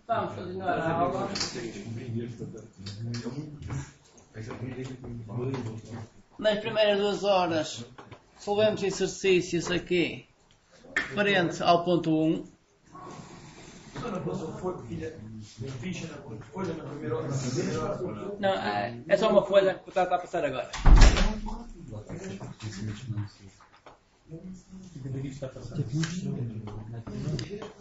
Vamos continuar a aula. Nas primeiras 2 horas, resolvemos exercícios aqui, referentes ao ponto 1. Não, é só uma folha que está a passar agora.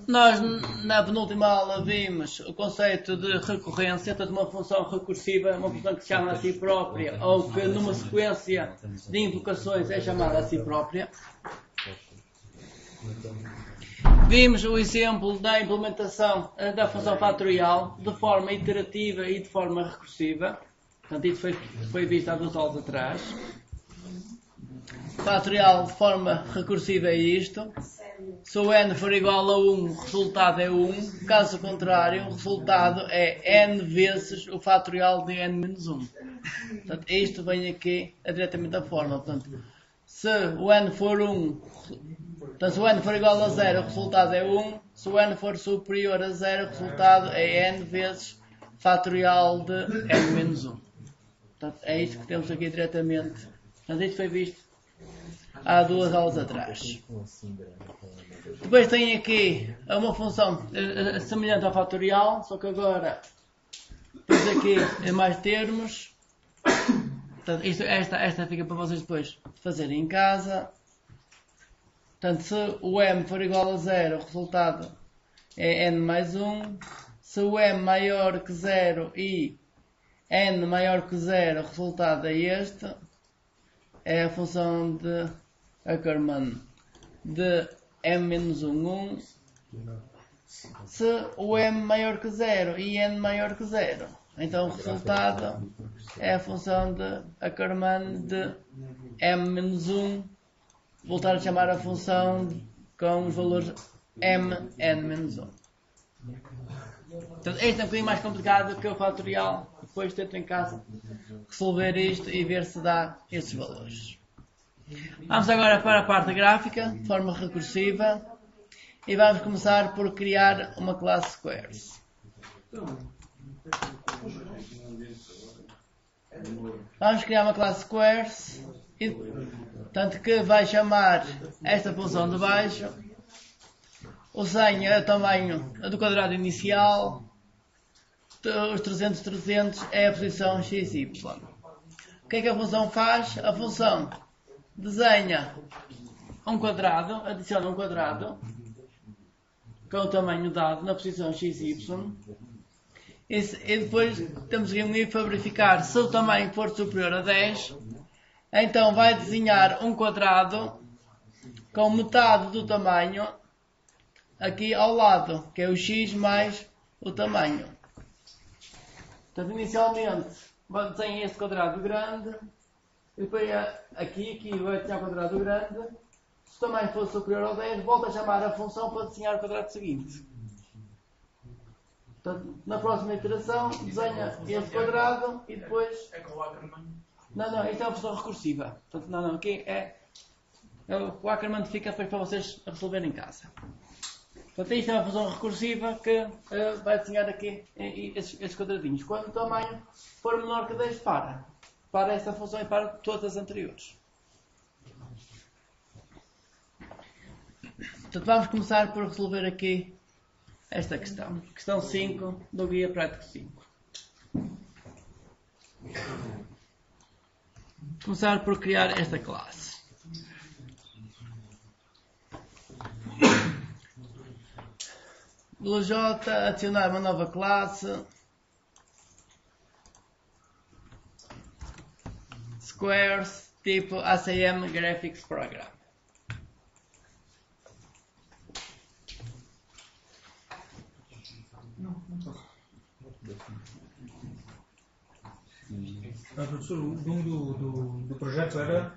Nós na penúltima aula vimos o conceito de recorrência, portanto uma função recursiva, uma função que se chama a si própria ou que numa sequência de invocações é chamada a si própria. Vimos o exemplo da implementação da função fatorial de forma iterativa e de forma recursiva. Portanto, isso foi visto há 2 aulas atrás. Fatorial de forma recursiva é isto. Se o n for igual a 1, o resultado é 1. Caso contrário, o resultado é n vezes o fatorial de n menos 1. Portanto, isto vem aqui diretamente da forma. Portanto, se o n for 1, portanto, se o n for igual a 0, o resultado é 1. Se o n for superior a 0, o resultado é n vezes fatorial de n menos 1. Portanto, é isto que temos aqui diretamente. Portanto, isto foi visto há 2 aulas atrás. Depois tem aqui uma função semelhante ao fatorial, só que agora depois aqui é mais termos. Portanto, esta fica para vocês depois fazerem em casa. Portanto, se o m for igual a 0, o resultado é n mais 1. Se o m maior que 0 e n maior que 0, o resultado é este. É a função de Ackermann de m-1, 1. Se o m maior que 0 e n maior que 0, então o resultado é a função de Ackermann de m-1. Voltar a chamar a função com os valores m, n-1. Então, este é um bocadinho mais complicado que o fatorial. Depois tento em casa resolver isto e ver se dá esses valores. Vamos agora para a parte gráfica, de forma recursiva, e vamos começar por criar uma classe squares. Vamos criar uma classe squares, tanto que vai chamar esta função de baixo. O 100 é o tamanho do quadrado inicial. Os 300 é a posição x, y. O que é que a função faz? A função desenha um quadrado, adiciona um quadrado com o tamanho dado na posição x, y. E depois temos que unir para verificar se o tamanho for superior a 10. Então vai desenhar um quadrado com metade do tamanho aqui ao lado, que é o x mais o tamanho. Portanto, inicialmente desenha este quadrado grande, e depois aqui vai desenhar o quadrado grande. Se o tamanho for superior ao 10, volta a chamar a função para desenhar o quadrado seguinte. Portanto, na próxima iteração, desenha este quadrado e depois... É com o Ackermann? Não, isto é uma função recursiva. Portanto, aqui o Ackermann fica depois para vocês resolverem em casa. Portanto, isto é uma função recursiva que vai desenhar aqui esses quadradinhos. Quando o tamanho for menor que 10, para esta função e para todas as anteriores. Portanto, vamos começar por resolver aqui esta questão. Questão 5 do Guia Prático 5. Começar por criar esta classe. Do J, adicionar uma nova classe. Squares, tipo ACM Graphics Program. Professor, o nome do projeto era?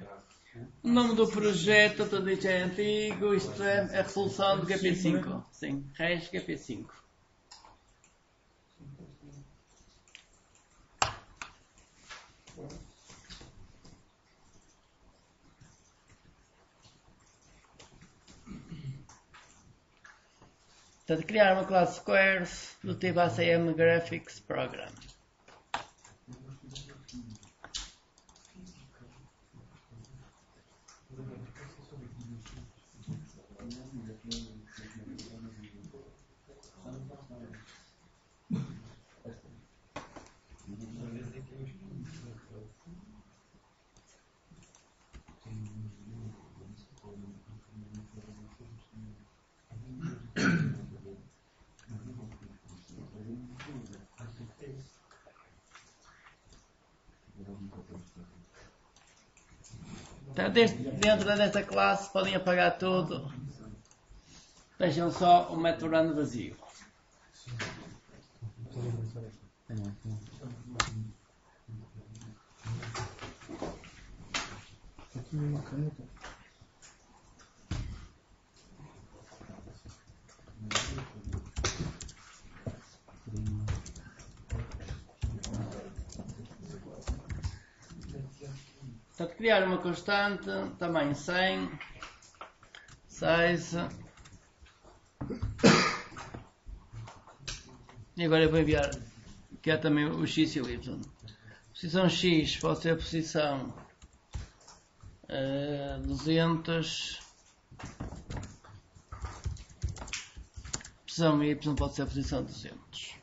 O nome do projeto, tudo isto é antigo, isto é a resolução do GP5. Sim, RES GP5. Portanto, criar uma classe Squares do tipo ACM Graphics Program. Então, dentro desta classe podem apagar tudo. Deixam só o método run vazio. Portanto, criar uma constante, tamanho 100, size. E agora eu vou enviar, que é também o x e o y. Posição x pode ser a posição 200. Posição y pode ser a posição 200.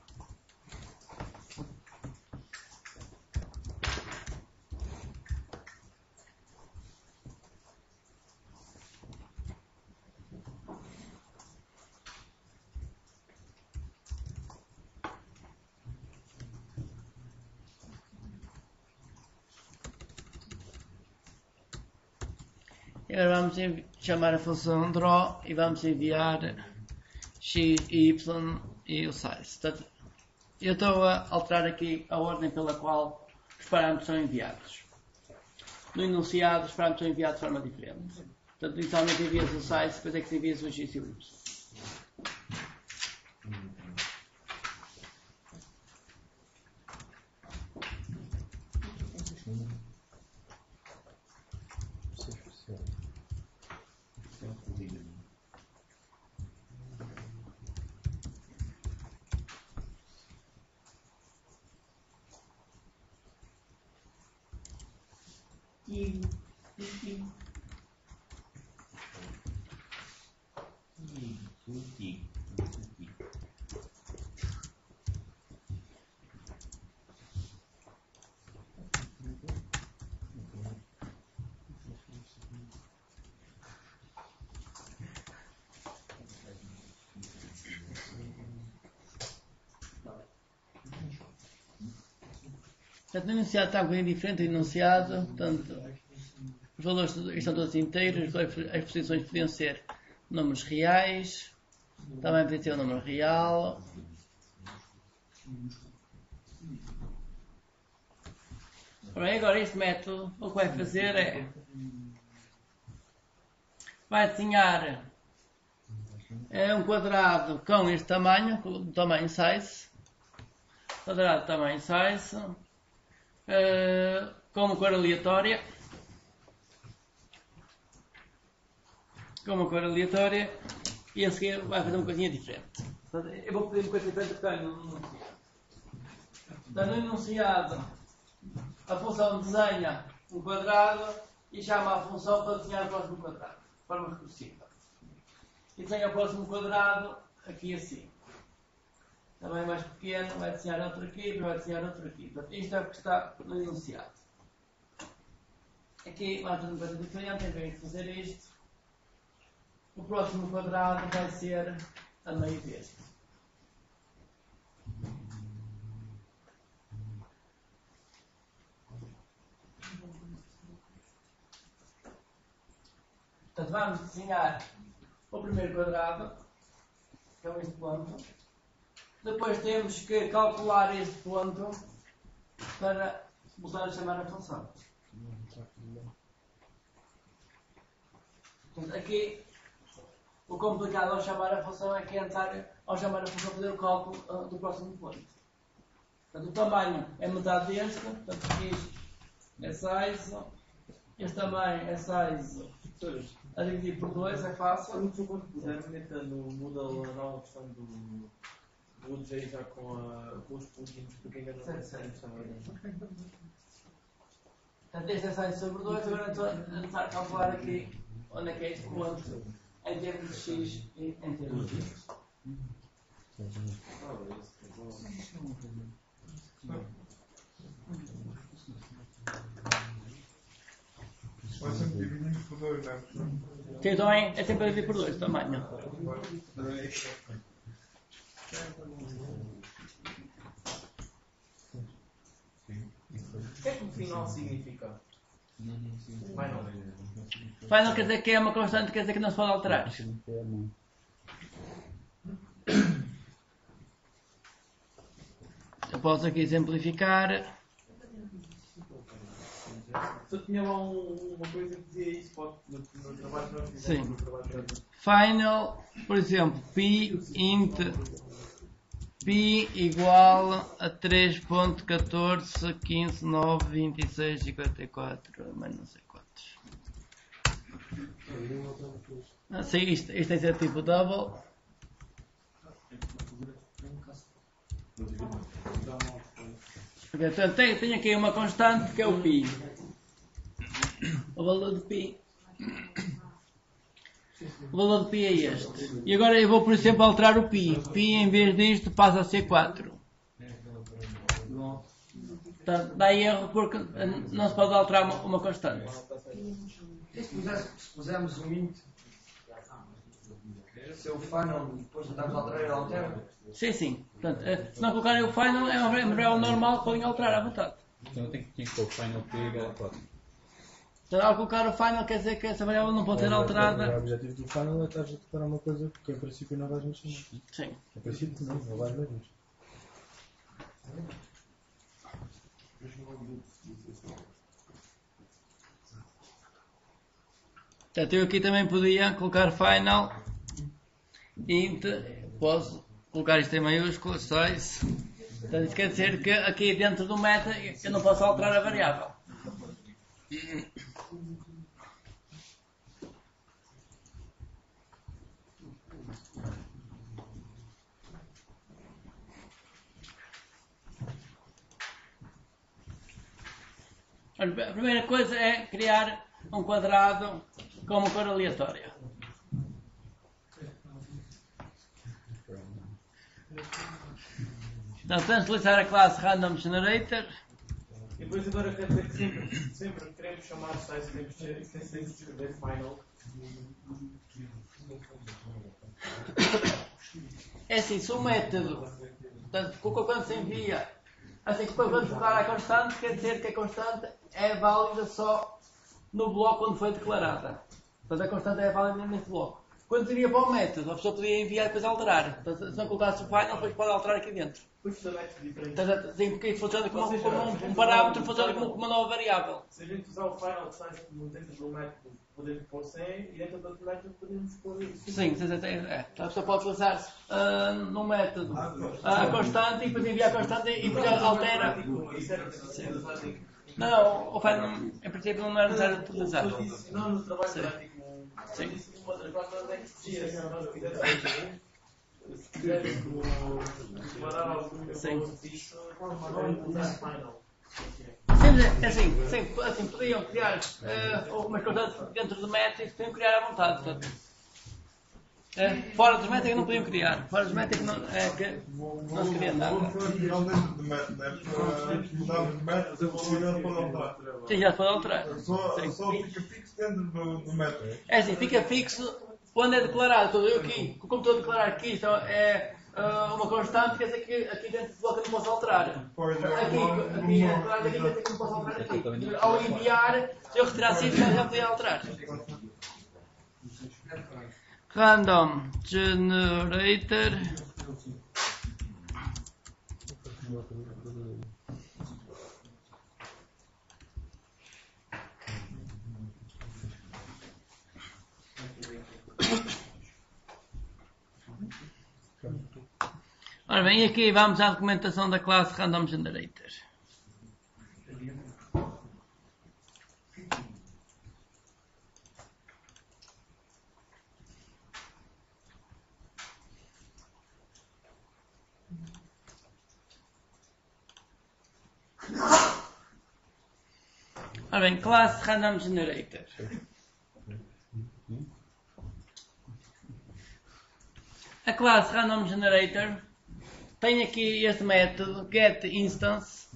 E agora vamos chamar a função draw e vamos enviar x, y e o size. Portanto, eu estou a alterar aqui a ordem pela qual os parâmetros são enviados. No enunciado, os parâmetros são enviados de forma diferente. Portanto, inicialmente envias o size, depois é que se envias o x e o y. Portanto, o enunciado está um bocadinho diferente do enunciado. Portanto, os valores estão todos inteiros, as posições podiam ser números reais, também podia ter um número real. Bem, agora este método o que vai fazer é vai desenhar um quadrado com este tamanho, com o tamanho size, quadrado tamanho size, com uma cor aleatória. E a seguir vai fazer uma coisinha diferente. Eu vou pedir uma coisa diferente porque está no enunciado. A função desenha um quadrado e chama a função para desenhar o próximo quadrado, de forma recursiva. E desenha o próximo quadrado aqui assim. Também mais pequeno, vai desenhar outro aqui, vai desenhar outro aqui. Portanto, isto é o que está no enunciado. Aqui vai fazer uma coisa diferente, em vez de fazer isto, o próximo quadrado vai ser a meio deste. Portanto, vamos desenhar o primeiro quadrado, que é este ponto. Depois temos que calcular este ponto para voltar a chamar a função. Portanto, aqui o complicado ao chamar a função é que ao chamar a função fazer o cálculo do próximo ponto. Portanto, o tamanho é metade deste, portanto isto é size, este tamanho é size a dividir por 2, é fácil. Quando puser metendo o modelo a questão do J já com os plugins, porque ainda não tem certo. Portanto, este é 6 sobre 2, agora estou a tentar calcular aqui onde é que é este ponto em termos de x e em termos de y. Vai sempre dividindo por 2, não é? Sim, então é sempre a dividir por 2 também, não? O que é que no final significa? Final quer dizer que é uma constante, quer dizer que não se pode alterar. Eu posso aqui exemplificar. Só tinha lá uma coisa que dizia isso no trabalho que nós fizemos. Sim. No trabalho que Final, por exemplo, pi int pi igual a 3.14, 15, 9, 26, 54, mas não sei quantos. Sim, isto tem que ser tipo double. Portanto, tenho aqui uma constante que é o pi. O valor de pi. O valor de pi é este. E agora eu vou, por exemplo, alterar o pi. Pi em vez disto passa a ser 4. Portanto, dá erro porque não se pode alterar uma constante. Se pusermos um int, se o final depois tentarmos alterar, ele altera? Sim, sim. Portanto, se não colocarem o final, é uma variável normal, podem alterar à vontade. Então eu tenho que pôr o final P igual a 4. Então, ao colocar o final, quer dizer que essa variável não pode ser alterada. O objetivo do final é estar a declarar uma coisa que, em princípio, não vais mexer. Sim. Em princípio, não vais mesmo. Portanto, eu aqui também podia colocar final int, posso colocar isto em maiúsculas, size. Portanto, isso quer dizer que aqui dentro do meta eu não posso alterar a variável. A primeira coisa é criar um quadrado com uma cor aleatória. Então, vamos utilizar a classe Random Generator. E depois agora quer dizer que sempre queremos chamar size, temos de escrever final. É assim, se o método, portanto, quando se envia, assim que depois vamos colocar a constante, quer dizer que a constante é válida só no bloco onde foi declarada. Portanto, a constante é válida nesse bloco. Quando se envia para o método, a pessoa podia enviar e depois alterar. Portanto, se não colocasse o final, depois pode alterar aqui dentro. Depois também é diferente. Portanto, sim, porque funciona como um parâmetro, funciona como uma nova variável. Se a gente usar o final size como dentro do método, podemos pôr 100 e dentro do outro método podemos pôr isso. Sim, a pessoa pode utilizar no método a constante e depois envia a constante e depois altera. Não, o final em princípio não era necessário utilizar. Não, no trabalho prático. Sim. Uma das coisas é que se nós quisermos. Se quiserem declarar algum disso, podem usar final. Sim, podiam criar algumas coisas dentro do método e podiam criar à vontade. Portanto, fora dos métodos é que não podiam criar. Fora dos métodos é que não se queria nada. Não dentro do método, é para mudar os métodos, o valor já pode alterar. Sim, já se pode alterar. Só fica fixo dentro do método. É assim, fica fixo quando é declarado. Estou eu aqui, como estou a declarar aqui, então é uma constante, quer dizer que aqui dentro do bloco eu não posso alterar. Aqui é declarado aqui, quer dizer que não posso alterar aqui. Ao enviar, se eu retirasse isto, já podia alterar. Random Generator. Ora bem, e aqui vamos à documentação da classe Random Generator. Ora bem, classe Random Generator. A classe Random Generator tem aqui este método getInstance.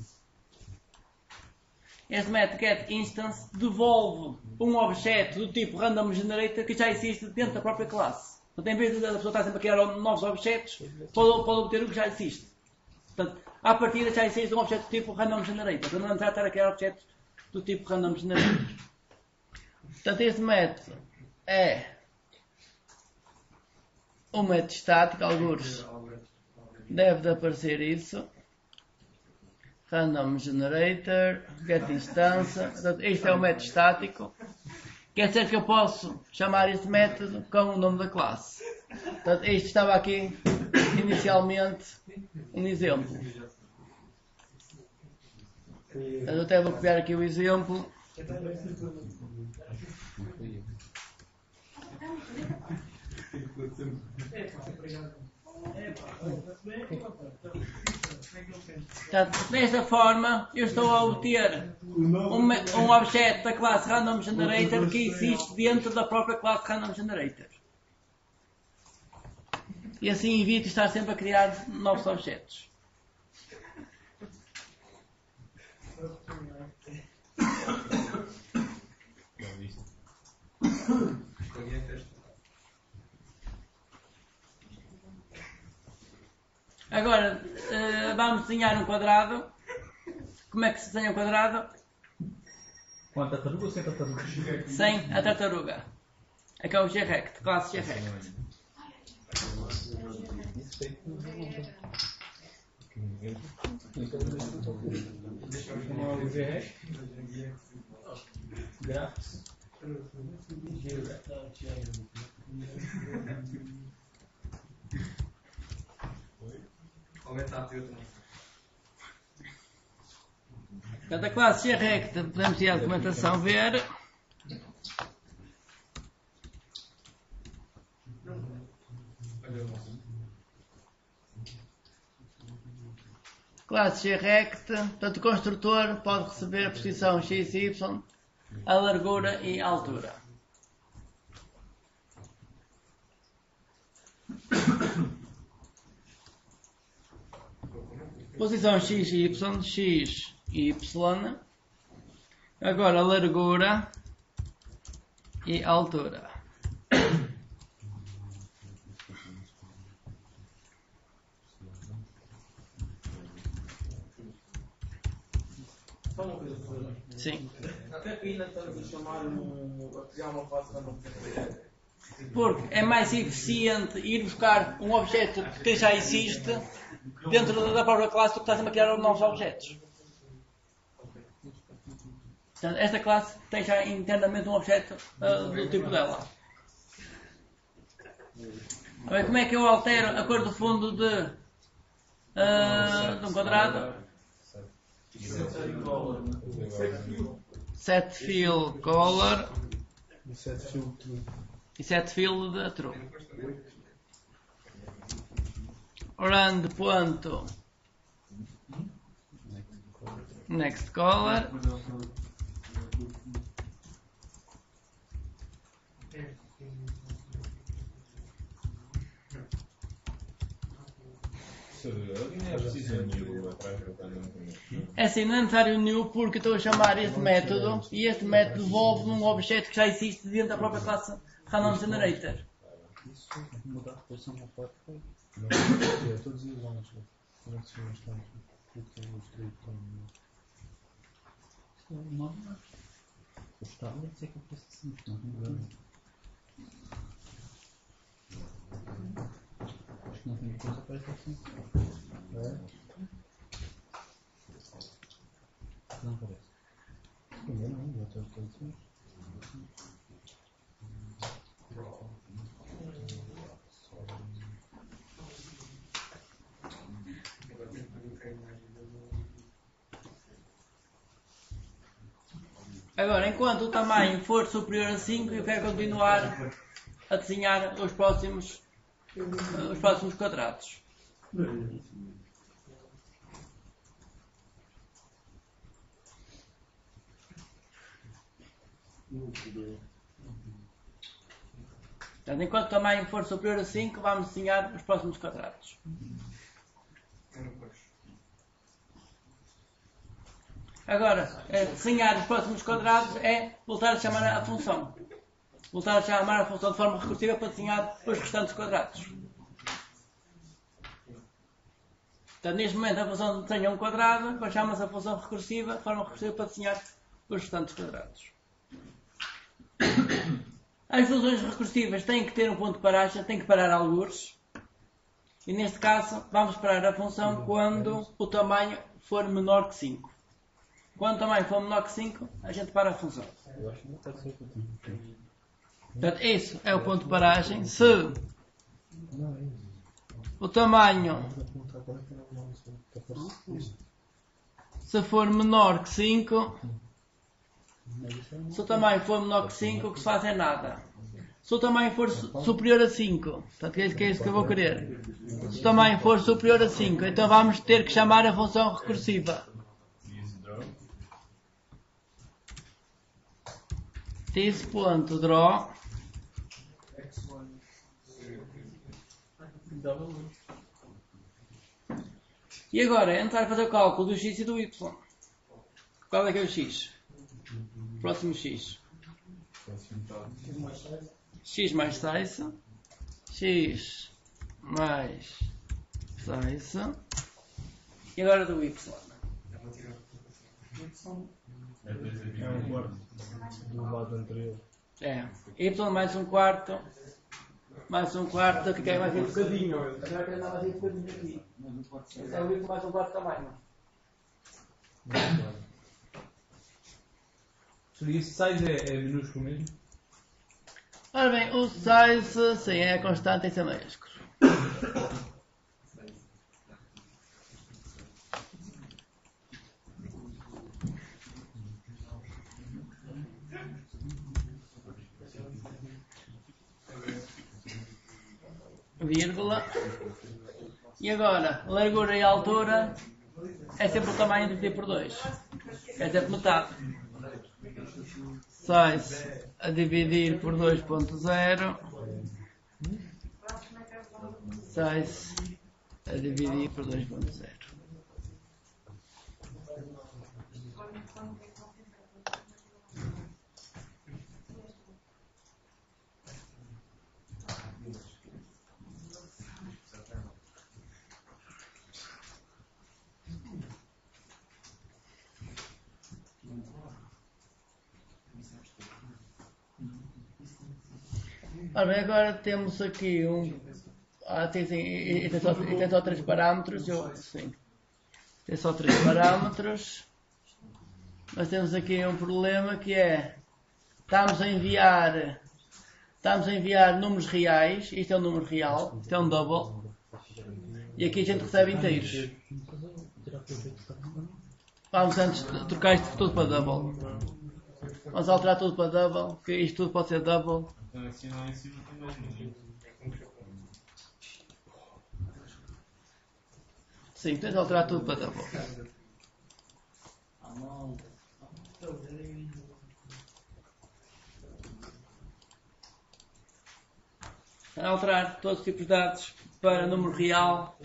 Este método getInstance devolve um objeto do tipo Random Generator que já existe dentro da própria classe. Portanto, em vez de a pessoa estar sempre a criar novos objetos, pode obter o que já existe. Portanto, à partida já existe um objeto do tipo Random Generator. Para não entrar a estar a criar objetos do tipo Random Generator. Portanto, este método é um método estático, alguns deve de aparecer isso. Random Generator, getInstance. Este é o método estático. Quer dizer que eu posso chamar este método com o nome da classe. Portanto, este estava aqui inicialmente um exemplo. Eu até vou copiar aqui o exemplo. Portanto, desta forma, eu estou a obter um objeto da classe Random Generator que existe dentro da própria classe Random Generator. E assim evito estar sempre a criar novos objetos. Agora, vamos desenhar um quadrado. Como é que se desenha um quadrado? Com a tartaruga ou sem tartaruga? Sem a tartaruga. Aqui é o Grect, classe Grect. Como é o GREC? Graphics. Cada classe Grect, podemos ir à documentação ver. Classe Grect, portanto o construtor pode receber a posição x, y, a largura e a altura. Posição x, y. Agora a largura e a altura. Só uma coisa, professor. Sim. Até que ainda estamos a chamar a criar uma classe Random Generator. Porque é mais eficiente ir buscar um objeto que já existe dentro da própria classe do que estar sempre a criar novos objetos. Portanto, esta classe tem já internamente um objeto do tipo dela. Agora, como é que eu altero a cor do fundo de um quadrado? Set fill color e set fill de true. Rand ponto next color é assim, não é necessário new porque estou a chamar este método e este método devolve um objeto que já existe dentro da própria classe Random Generator. Isso mudar a posição da foto. Todos iguais. Não. O estado deve ser que eu penso assim. Acho que não tem coisa para isso assim. Não parece. Primeiro não, eu estou assim. Agora, enquanto o tamanho for superior a 5, eu quero continuar a desenhar os próximos quadrados. Portanto, enquanto o tamanho for superior a 5, vamos desenhar os próximos quadrados. Agora, desenhar os próximos quadrados é voltar a chamar a função. Voltar a chamar a função de forma recursiva para desenhar os restantes quadrados. Portanto, neste momento a função desenha um quadrado, depois chama-se a função recursiva de forma recursiva para desenhar os restantes quadrados. As funções recursivas têm que ter um ponto de paragem, têm que parar algures. E neste caso, vamos parar a função quando o tamanho for menor que 5. Quando o tamanho for menor que 5, a gente para a função. Portanto, isso é o ponto de paragem. Se o tamanho for menor que 5, se o tamanho for menor que 5, o que se faz é nada. Se o tamanho for superior a 5, portanto, é isso que eu vou querer. Se o tamanho for superior a 5, então vamos ter que chamar a função recursiva. This.draw e agora entrar a fazer o cálculo do x e do y. Qual é que é o x? Próximo x. X mais size. X mais size. E agora do y. É um quarto do lado anterior. É. Y mais um quarto. Mais um quarto. Que é mais um bocadinho. Agora quero dar mais um bocadinho aqui. Então o y mais um quarto tamanho. Seria size é minúsculo mesmo? Ora bem, o size, sim, é constante em C maiúsculo. Vírgula. E agora, largura e altura é sempre o tamanho dividido por 2. É sempre metade. Size a dividir por 2.0. Size a dividir por 2.0. Ora bem, agora temos aqui tem só 3 parâmetros. Sim. Tem só 3 parâmetros. Mas temos aqui um problema que é estamos a enviar números reais. Isto é um número real, isto é um double. E aqui a gente recebe inteiros. Vamos antes trocar isto tudo para double. Vamos alterar tudo para double, porque isto tudo pode ser double. Então assim lá em cima também. Sim, tens de alterar tudo para double. Alterar todos os tipos de dados para número real.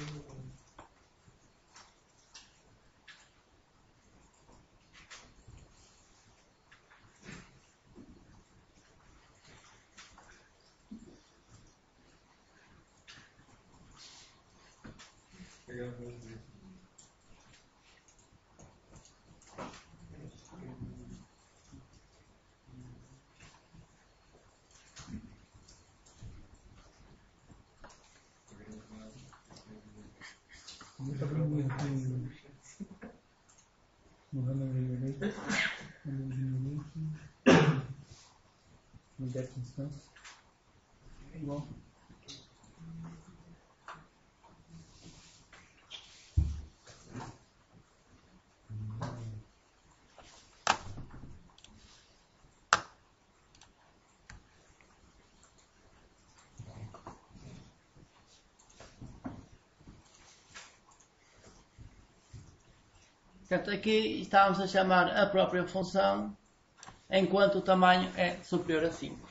Igual. Portanto, aqui estávamos a chamar a própria função enquanto o tamanho é superior a 5.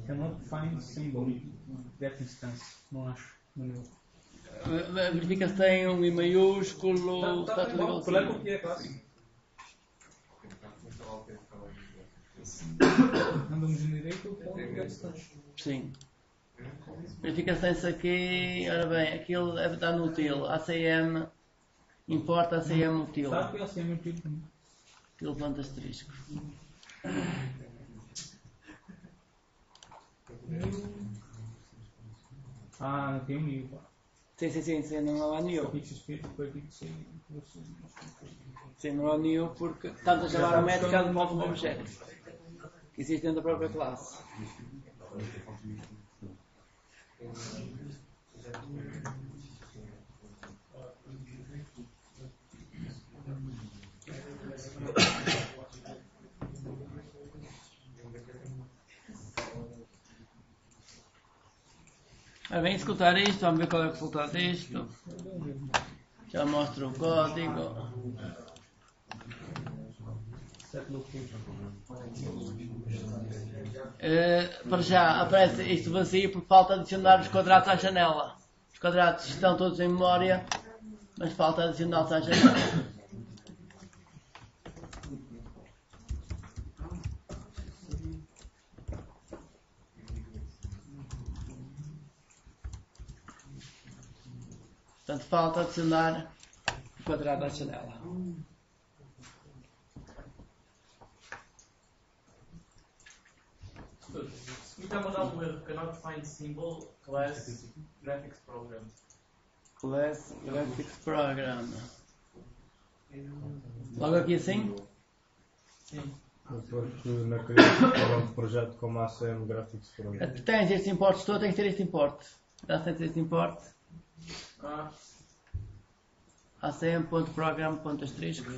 Cannot find symbol that instance. Não acho. No meu. Verifica se tem um I maiúsculo. Está tudo igual. Qual é a copia classe? Andamos em direito ou get instance? Sim. Verifica se tem isso aqui. Ora bem, aquilo deve estar no util. ACM. Importa ACM util. Sabe que assim é muito tipo. Util ponto asterisco. Ah, não tem um mil, pá. Sim, não há new. Sim, não há new porque estamos a chamar o método que devolve um objeto que existe dentro da própria classe. Ora bem, escutar isto, vamos ver qual é o resultado disto. Já mostro o código. Para já aparece isto vazio por falta de adicionar os quadrados à janela. Os quadrados estão todos em memória, mas falta adicioná-los à janela. Portanto, falta adicionar o quadrado à janela. Se me está a mandar um erro, cannot find symbol, class, graphics program. Class Graphics Program. Logo aqui assim? Sim. Porque na criação do projeto como ACM Graphics Program. Tens estes importes todos, tens de ter este importe. Já tens este importe. acm.program.asterisco.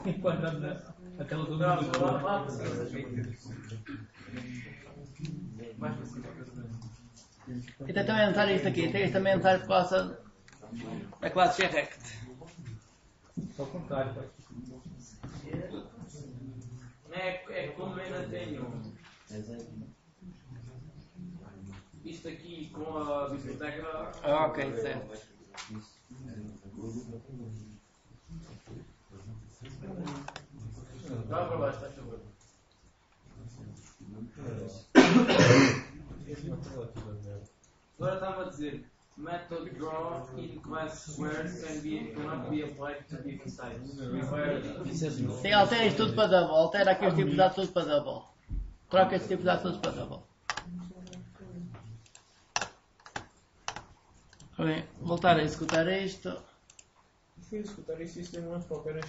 Enquadrado na tela do Lá para cima. Mais para cima. E tem também a notar isto aqui. Tens também a notar por causa da classe Grect. Só o contrário, pá. É como eu ainda tenho isto aqui com a biblioteca. Ok, certo. Dá para baixo, está chovendo. Agora estava a dizer method draw in class squares cannot be applied to different sites. Sim, altera isto tudo para double. Altera aqui os tipos de dados tudo para double. Troca estes tipos de dados todos para double. Bem, voltar a executar isto. Fui escutar isso demora qualquer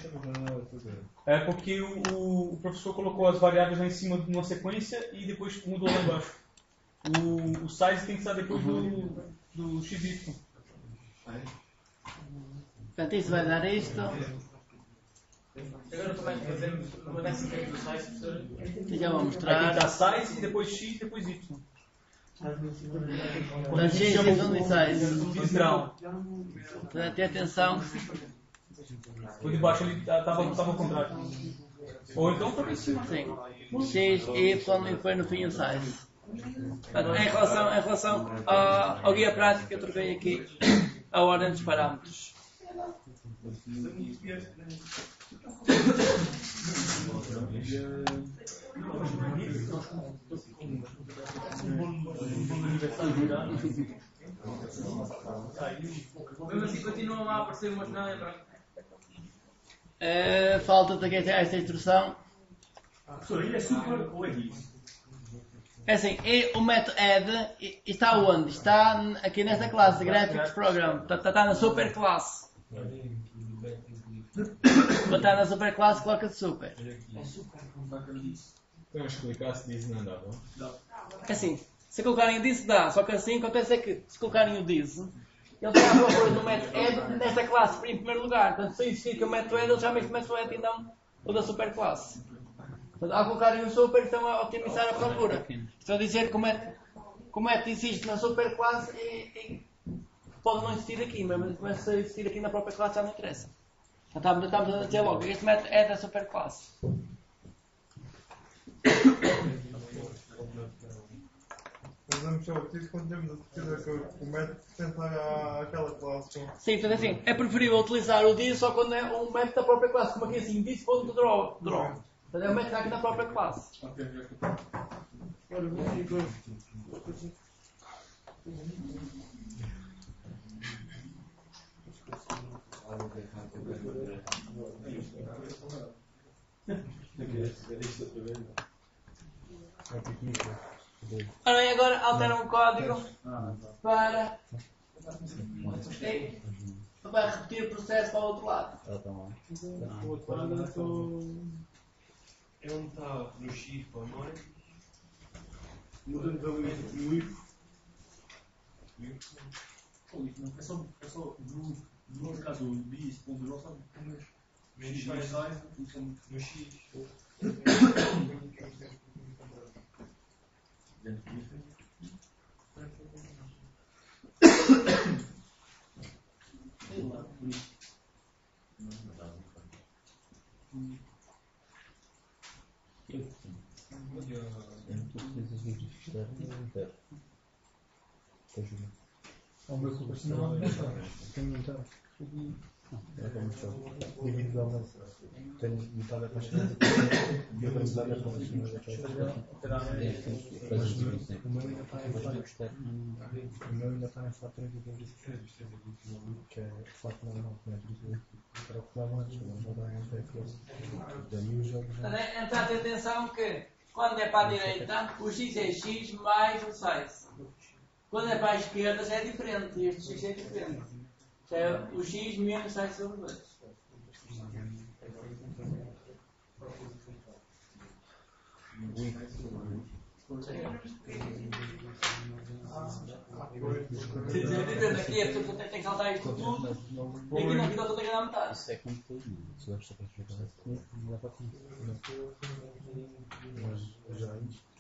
É porque o professor colocou as variáveis lá em cima de uma sequência e depois mudou lá embaixo. O size tem que estar depois do XY. Portanto, isto vai dar isto. Agora como é que fazemos uma dessas três do site, professor? Já vou Aí tem que mostrar. dar size e depois X e depois Y. Portanto, X, Y e size. Literal. Portanto, tenha atenção. O de baixo ele estava ao contrário. Ou então estava em cima. Sim. X, Y e depois no fim o size. Portanto, em relação ao guia prático, eu troquei aqui a ordem dos parâmetros. Mesmo assim continuam a aparecer umas não em branco. Falta-te aqui esta instrução. Professor, ele é super ou é isso? É assim, o método add está onde? Está aqui nesta classe, Graphics Program. Está na super classe. Quando está na super classe, coloca-se super. Então, se clicasse diz não andava. É assim, se colocarem o this dá, só que assim acontece é que se colocarem o this, ele está à procura do método add nesta classe em primeiro lugar. Portanto, se existir que o método add, ele chama este método add e não o da super classe. Portanto, ao colocarem o super, estão a optimizar a procura. Estão a dizer que como é que existe na superclasse e pode não existir aqui, mas começa a existir aqui na própria classe já não interessa. Então, estamos a dizer logo, este método é da superclasse. Fazemos só isso quando temos a certeza que o método pertence àquela classe. Sim, portanto assim, é preferível utilizar o disso só quando é um método da própria classe, como aqui assim, disso.draw. Portanto é um método que está aqui na própria classe. Ora bem, agora alteram o código para repetir o processo para o outro lado. O outro lado é onde está no X para o norte. Mudamos ali o if. É só no caso do bis.draw, sabe? X no X. O meu profissional tem muita. Individualmente. Tenho metade para chegar e outra metade para o meu ainda está em fator de que é fator normal, para o que dava antes, não dá daí os jogos. Então, atenção que quando é para a direita, o x é x mais o size. Quando é para a esquerda já é diferente, este x é diferente. Já é o x menos size sobre 2. Aqui a pessoa tem que saltar isto tudo e aqui na vida só tem que dar metade. Isso é como tudo, se deve ser para explicar não dá para tudo. Mas já isto.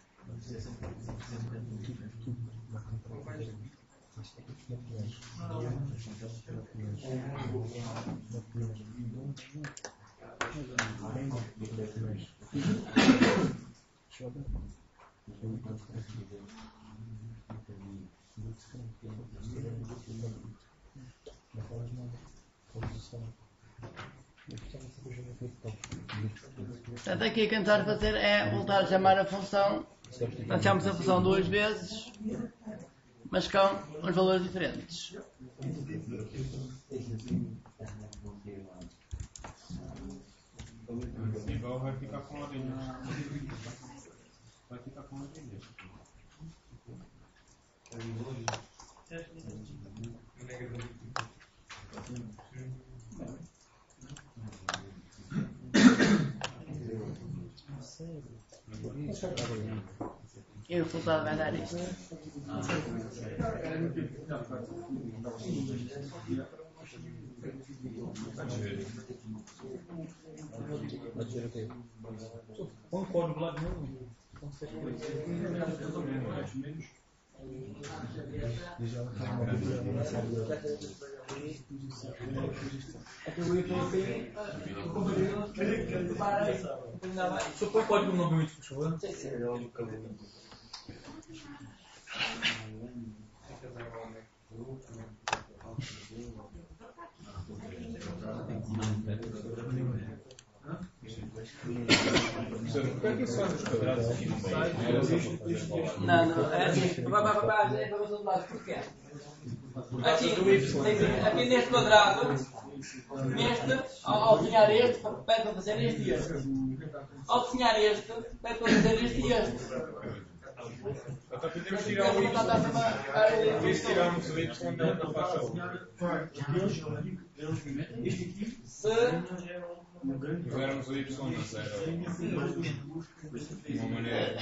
Portanto, aqui o que tentar fazer é voltar a chamar a função. Nós chamamos a função duas vezes, mas com os valores diferentes. Igual vai ficar com a linha. Vai ficar com a linha. E o resultado vai dar isto. Põe o código lá de novo. Só põe o código novamente, por favor. Por que isso faz os quadrados aqui no meio? Não, é assim. Vai para o outro lado. Porquê? Aqui neste quadrado, neste, ao desenhar este, pede para fazer este e este. Ao desenhar este, pede para fazer este e este. Então podemos tirar o Y. Podemos tirarmos o Y da faixa 1. Se Tivermos o Y na 0. De uma maneira.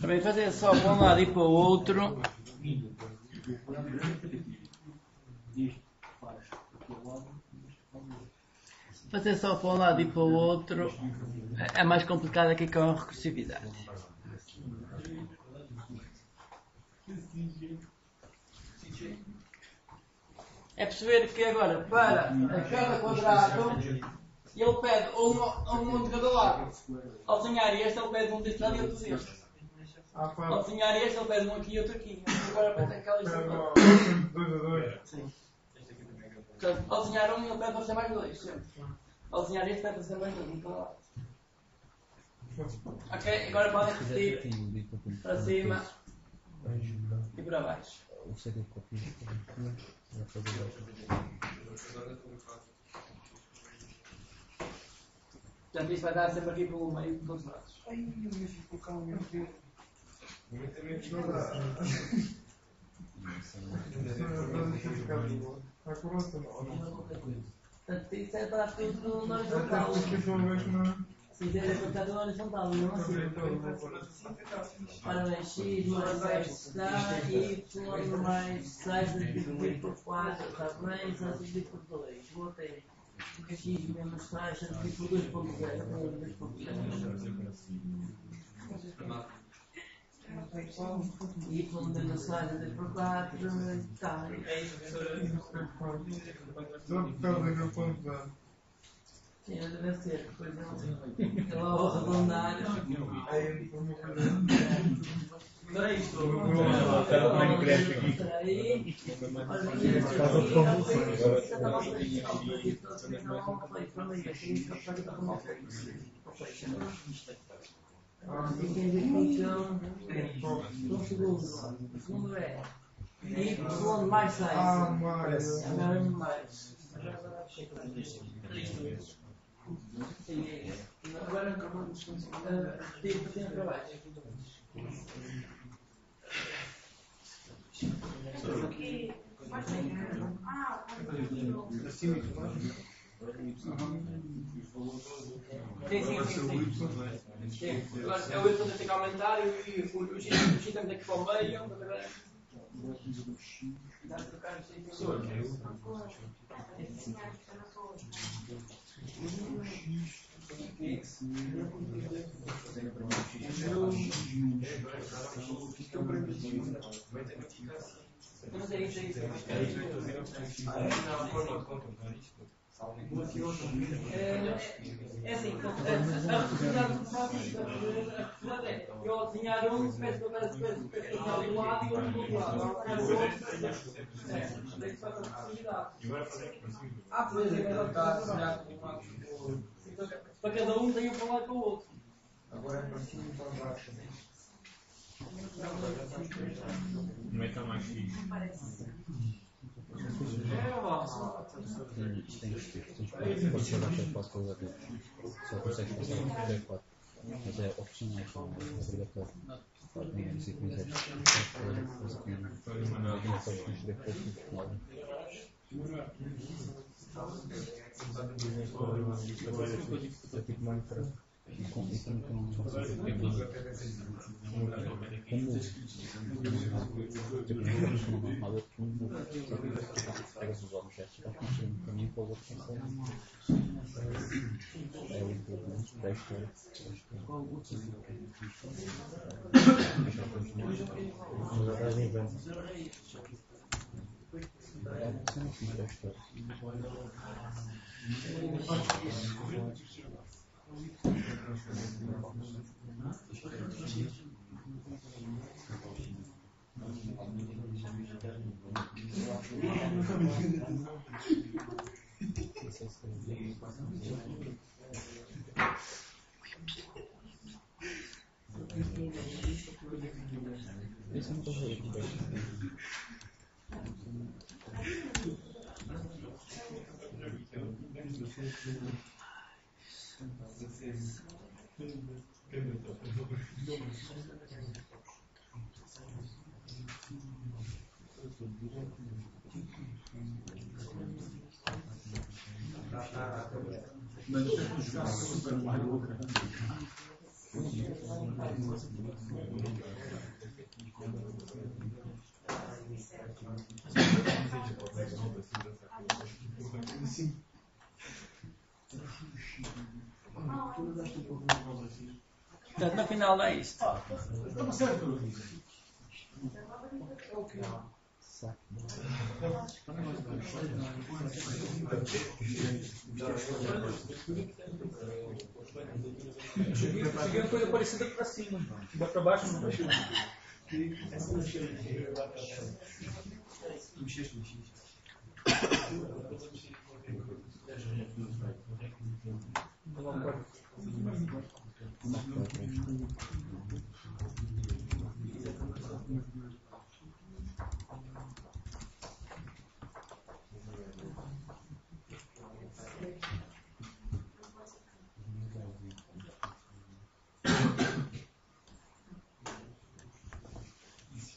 também fazer só para um lado e para o outro. Fazer só para um lado e para o outro é mais complicado aqui com a recursividade. É perceber que agora, para cada quadrado, ele pede um de cada lado. Ao desenhar este, ele pede um deste lado e outro deste. Ao desenhar este, ele pede um aqui e outro aqui. Agora pede aquela e sim. Portanto, ao desenhar um, ele pede para fazer mais dois. Sempre. Ao desenhar este, pede para fazer mais dois. De cada lado. Ok, agora podem repetir para cima e para baixo. Portanto, isto vai dar sempre aqui pelo meio de todos os lados. Portanto, isso é para tudo no horizontal. Se quiser para tudo no horizontal, não é assim. Ora bem, x mais x dá, y mais 6 dividido por 4, está bem, 6 dividido por 2. Vou ter x menos 6 dividido por 2.0, 2.0. Y menos 6 dividido por 4, está. Sim, deve ser, depois eu vou arredondar. Para isto, o segundo é y mais 6. Agora vamos repetir para baixo. Sim. Agora é o Y tem que aumentar e o X temos aqui para o meio. Dá para trocar os pessoas. É assim, a possibilidade é eu ao desenhar um, peço para o desenhar do lado e outro do outro lado. Para cada um tem um para lá e para o outro. Agora é para cima e para baixo. Não é tão mais fixe. Só consegues passar o T4, mas é opcional, é obrigatório. Nem se quiseres fazer pegas os objetos para construir um caminho para o outro é o importante para isto Portanto, no final é isto. Está certo. Cheguei uma coisa parecida para cima. Vai para baixo, não vai.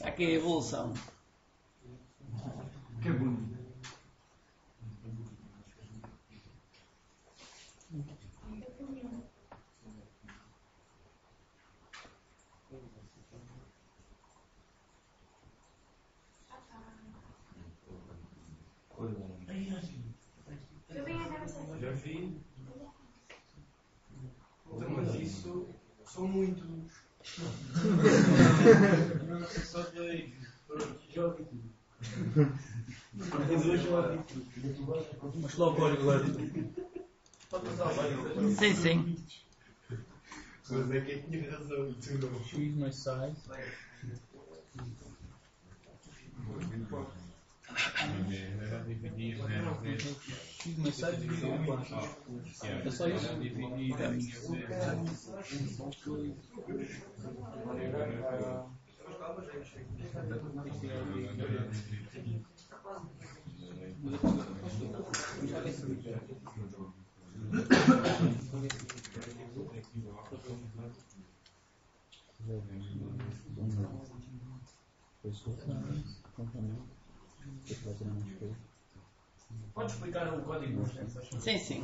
Aqui a evolução. Que bonito. Já vi. Mas isso são muitos. Só dois. Já ouvi tudo. Mas lá o código agora. Sim, sim. Mas é que tinha razão. X mais size. X mais size dividido por 4. É só isso? Pode explicar o código? Sim, sim.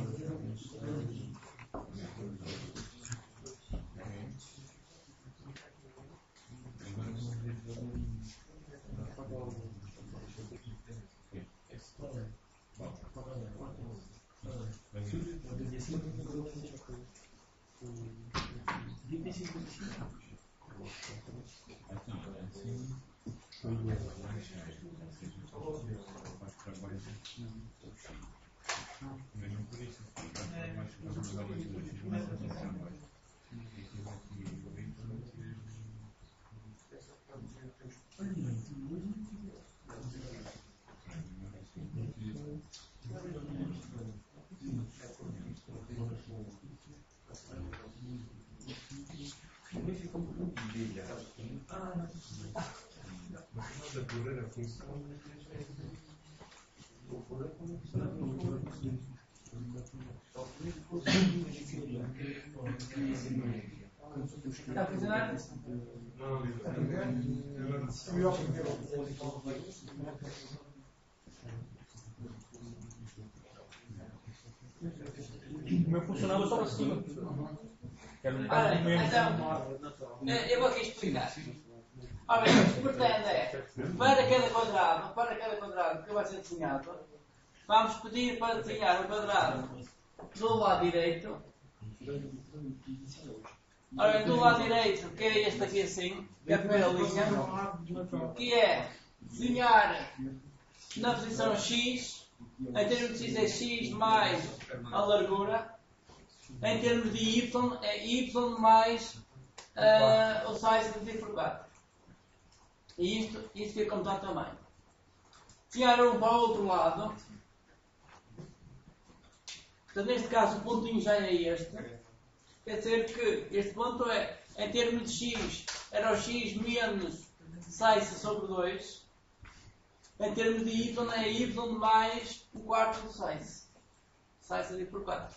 Está a funcionar? O meu funcionava só para cima. Ora, então, eu vou aqui explicar. Ora, o que se pretende é, para cada quadrado que vai ser desenhado, vamos pedir para desenhar o quadrado do lado direito. Ora, do lado direito, que é este aqui assim, que é a primeira linha, que é desenhar na posição X, em termos de X é X mais a largura, em termos de Y é Y mais o size dividido por 4. E isto fica como está também. Desenhar um para o outro lado. Portanto, neste caso o pontinho já é este. Quer dizer que este ponto é, em termos de X, era o X menos size sobre 2. Em termos de Y é Y mais o quarto do size. Size dividido por 4.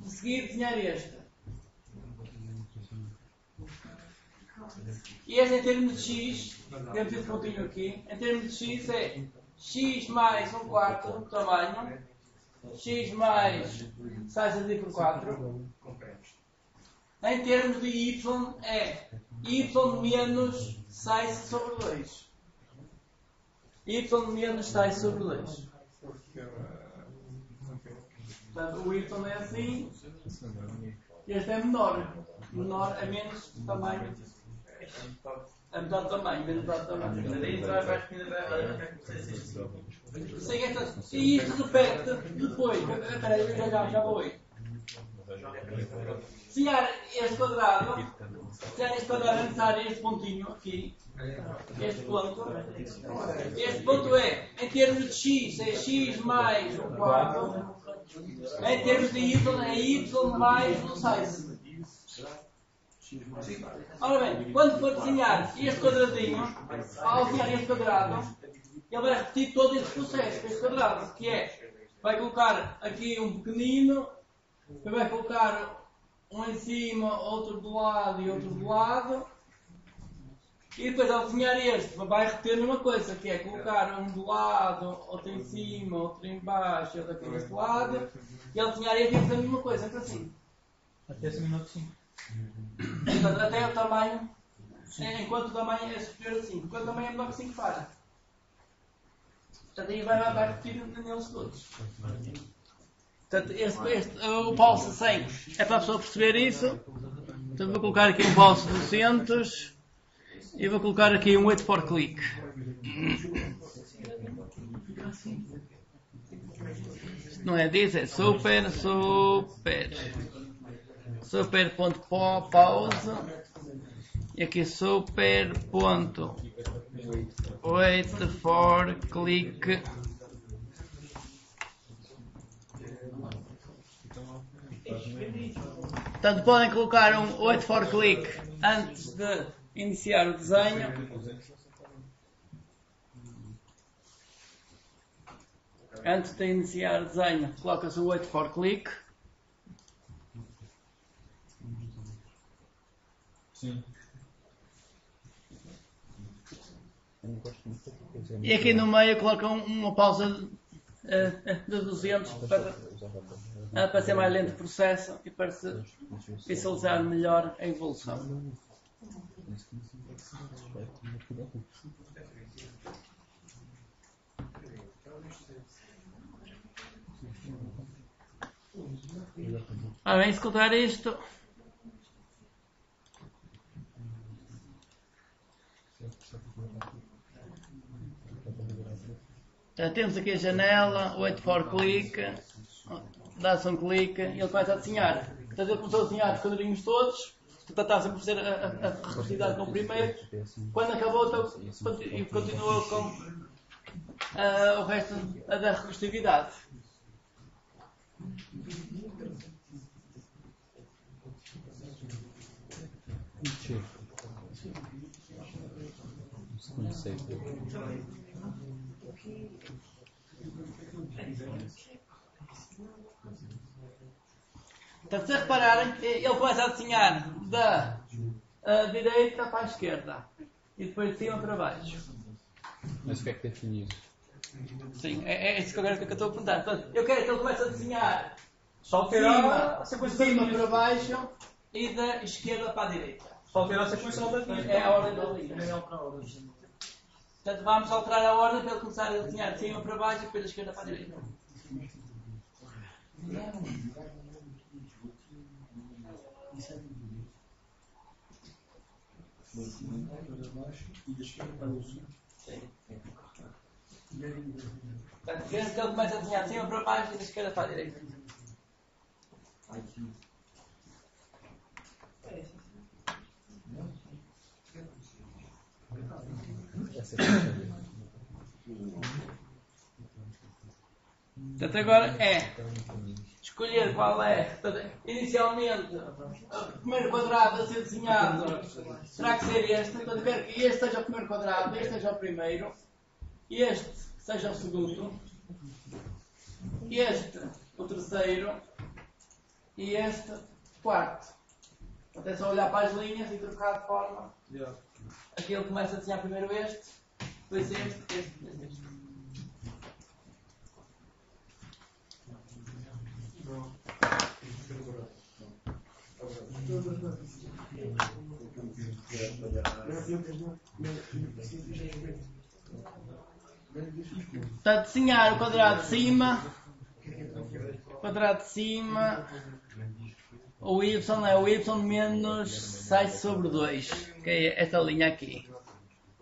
De seguir, desenhar este. E este em termos de X, temos este pontinho aqui, em termos de X é X mais um quarto do tamanho, X mais size dividido por 4. Em termos de Y é Y menos size sobre 2. y menos 6 sobre 2. Portanto, o y é assim, este é menor. Menor é menos tamanho. É metade do tamanho, menos metade do tamanho. Sim, e isto repete depois. Espera aí, já vou aí. Desenhar este quadrado é necessário este pontinho aqui. Este ponto. Este ponto é, em termos de x, é x mais o quarto. Em termos de y, é y mais o 6. Ora bem, quando for desenhar este quadradinho, ao desenhar este quadrado, ele vai repetir todo este processo, este quadrado, que é, vai colocar aqui um pequenino, vai colocar um em cima, outro do lado e outro do lado, e depois ao desenhar este, vai repetir a mesma coisa, que é colocar um do lado, outro em cima, outro em baixo, outro aqui deste lado, e ao desenhar este, vai fazer a mesma coisa, sempre assim. Até esse minuto 5. Portanto, até o tamanho, enquanto o tamanho é superior a 5. Enquanto o tamanho é menor que 5, para. Portanto, aí vai repetir neles todos. Portanto, o pulse 100 é para a pessoa perceber isso. Portanto, vou colocar aqui um pulse 200 e vou colocar aqui um wait for click. Isto não é disso, é super.pause e aqui super.wait for click. Portanto, podem colocar um wait for click antes de iniciar o desenho. Antes de iniciar o desenho, coloca-se o wait for click. Sim. E aqui no meio colocam uma pausa de 200 para ser mais lento o processo e para se visualizar melhor a evolução. Bem, escutar isto. Temos aqui a janela, wait for click, dá-se um clique e ele começa a desenhar. Portanto, ele começou a desenhar os quadrinhos todos, está sempre a fazer a recursividade com o primeiro. Quando acabou, continuou com o resto da recursividade. Portanto, se repararem, ele começa a desenhar da direita para a esquerda e depois de cima para baixo. Mas o que é que define isso? Sim, é isso que eu estou a perguntar. Portanto, eu quero que ele comece a desenhar Só alterar a de sequência cima da para baixo e da esquerda para a direita. Só alterar a sequência da linha. É a ordem da linha. Portanto, vamos alterar a ordem para ele começar a desenhar de cima para baixo e depois da esquerda para a direita. Portanto, queremos que ele comece a desenhar de cima para baixo e da esquerda para a direita. Portanto, agora é escolher qual é. Portanto, inicialmente, o primeiro quadrado a ser desenhado terá que ser este. Portanto, eu quero que este seja o primeiro quadrado, este seja o primeiro, este seja o segundo, este o terceiro e este o quarto. Portanto, é só olhar para as linhas e trocar de forma. Aqui ele começa a desenhar primeiro este, depois este. Portanto, desenhar o quadrado de cima, o y é o y menos 6 sobre 2, que é esta linha aqui.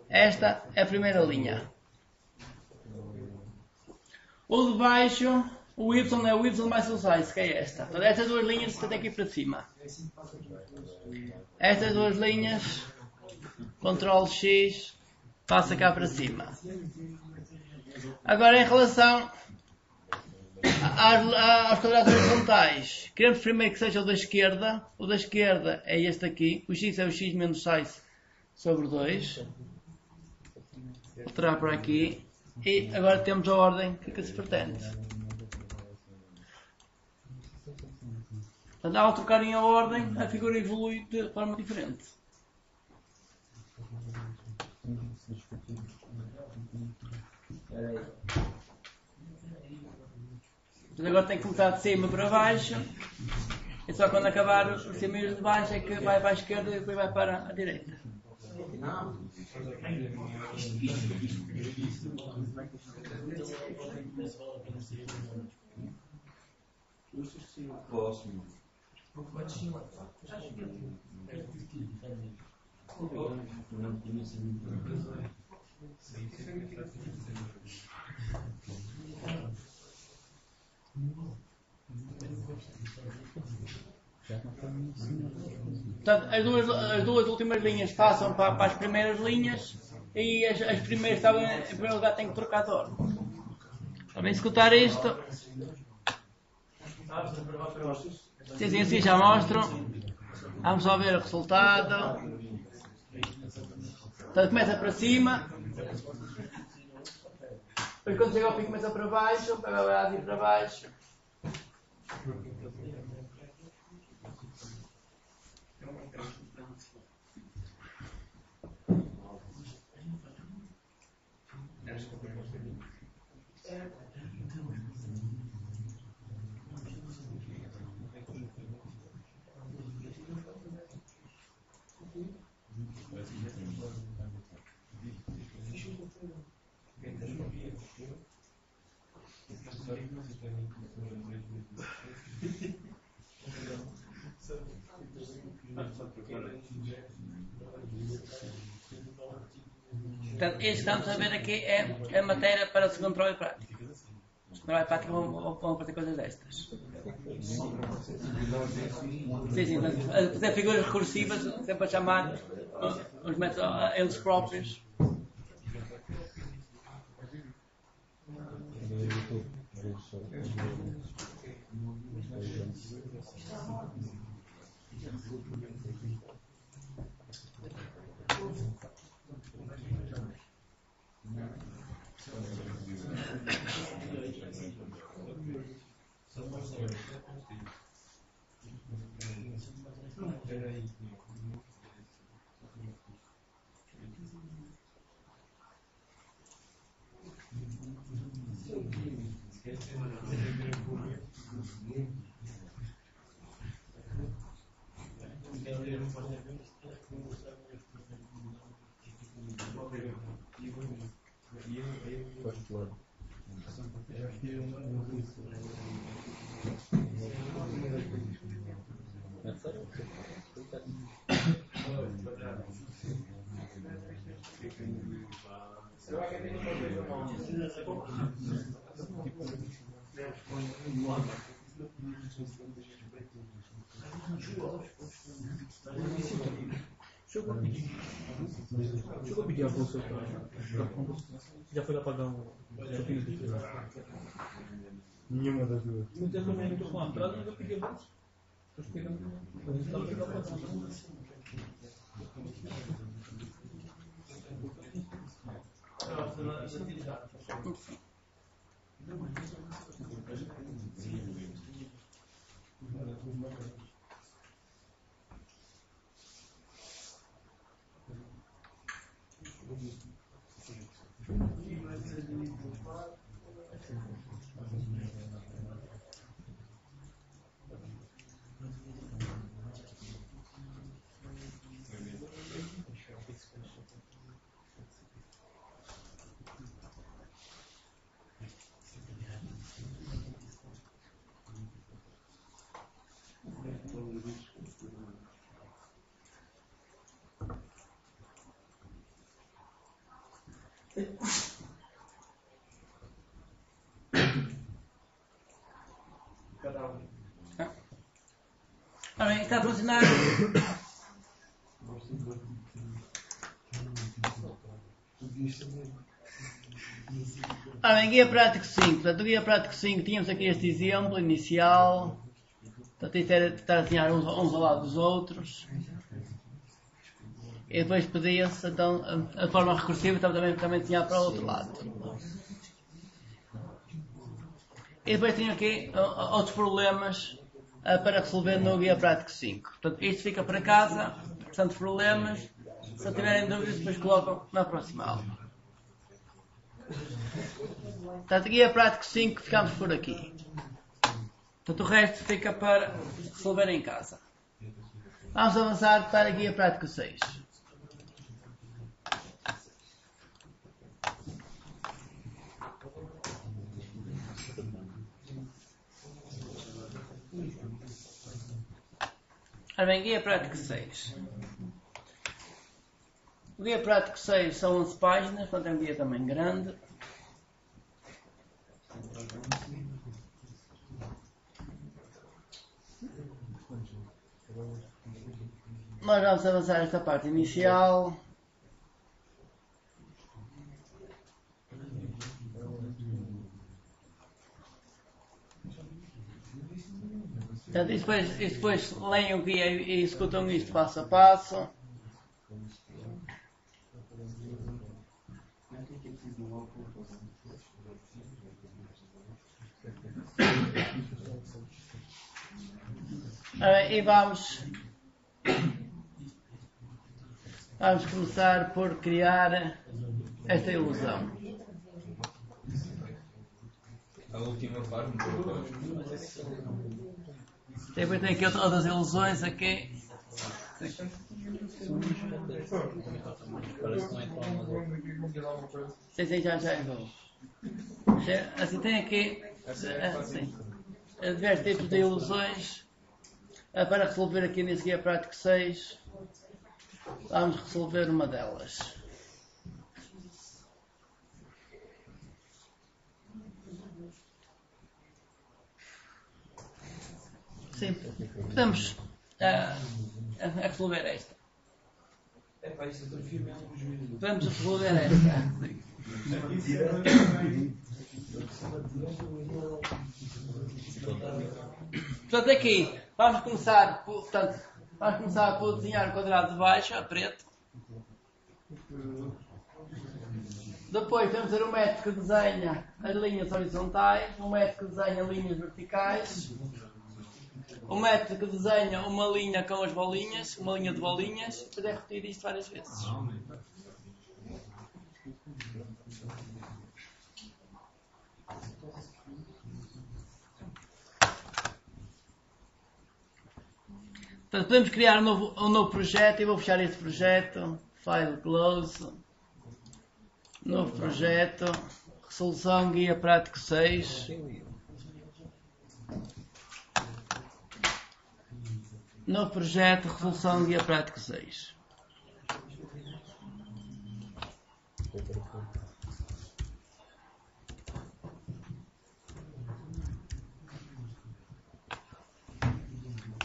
Esta é a primeira linha. O de baixo, o y é o y mais o 6, que é esta. Portanto, estas duas linhas você tem que ir para cima. Estas duas linhas, Ctrl X, passa cá para cima. Agora, em relação aos quadrados horizontais, queremos primeiro que seja o da esquerda. O da esquerda é este aqui. O x é o x menos 6 sobre 2. Alterar por aqui. E agora temos a ordem que se pretende. Portanto, ao trocarem a ordem, a figura evolui de forma diferente. Portanto, agora tem que começar de cima para baixo. E só quando acabar os cima e os de baixo é que vai para a esquerda e depois vai para a direita. Próximo. Portanto, as duas últimas linhas passam para as primeiras linhas e as primeiras estavam em primeiro lugar têm que trocar de ordem. Para executar isto, assim já mostro. Vamos só ver o resultado. Portanto, começa para cima. Depois quando chega ao fim começa para baixo. Vai vir para baixo. Portanto, este que estamos a ver aqui é a matéria para o segundo trabalho prático. No trabalho prático vão fazer coisas destas. Sim, fazer figuras recursivas, sempre a chamar os métodos a eles próprios. Chegou a pedir a bolsa já foi lá pagar um shopping de Nenhuma das duas. Muitas vezes eu também estou falando atrás, mas eu pedi a bolsa. Estou esperando. Estava a pegar a bolsa. Cada um. Ora bem, está a funcionar. Ora bem, guia prático 5. Portanto, o guia prático 5, tínhamos aqui este exemplo inicial. Portanto, isto era estar a desenhar uns ao lado dos outros. E depois pedia-se, então, a forma recursiva também desenhar para o outro lado. E depois tinha aqui outros problemas para resolver no guia prático 5. Portanto, isto fica para casa. Portanto, problemas. Se tiverem dúvidas, depois colocam na próxima aula. Portanto, guia prático 5, ficamos por aqui. Portanto, o resto fica para resolver em casa. Vamos avançar para a guia prático 6. Ora bem, guia prático 6. O guia prático 6 são 11 páginas, portanto é um guia também grande. Nós vamos avançar esta parte inicial. Portanto, e depois leiam o guia e escutam isto passo a passo. E vamos começar por criar esta ilusão. A última parte. Depois tem aqui outras ilusões aqui. Sim, já vou. Assim tem aqui diversos tipos de ilusões para resolver aqui nesse guia prático 6. Vamos resolver uma delas. Sim, podemos resolver esta. Podemos resolver esta. Portanto, aqui vamos começar por desenhar o quadrado de baixo, a preto. Depois temos ter um método que desenha as linhas horizontais, um método que desenha linhas verticais, um método que desenha uma linha com as bolinhas, uma linha de bolinhas, e poder repetir isto várias vezes. Portanto, podemos criar um novo projeto. Eu vou fechar este projeto. File Close. Novo projeto. Resolução guia prático 6. Novo projeto. Resolução guia prático 6.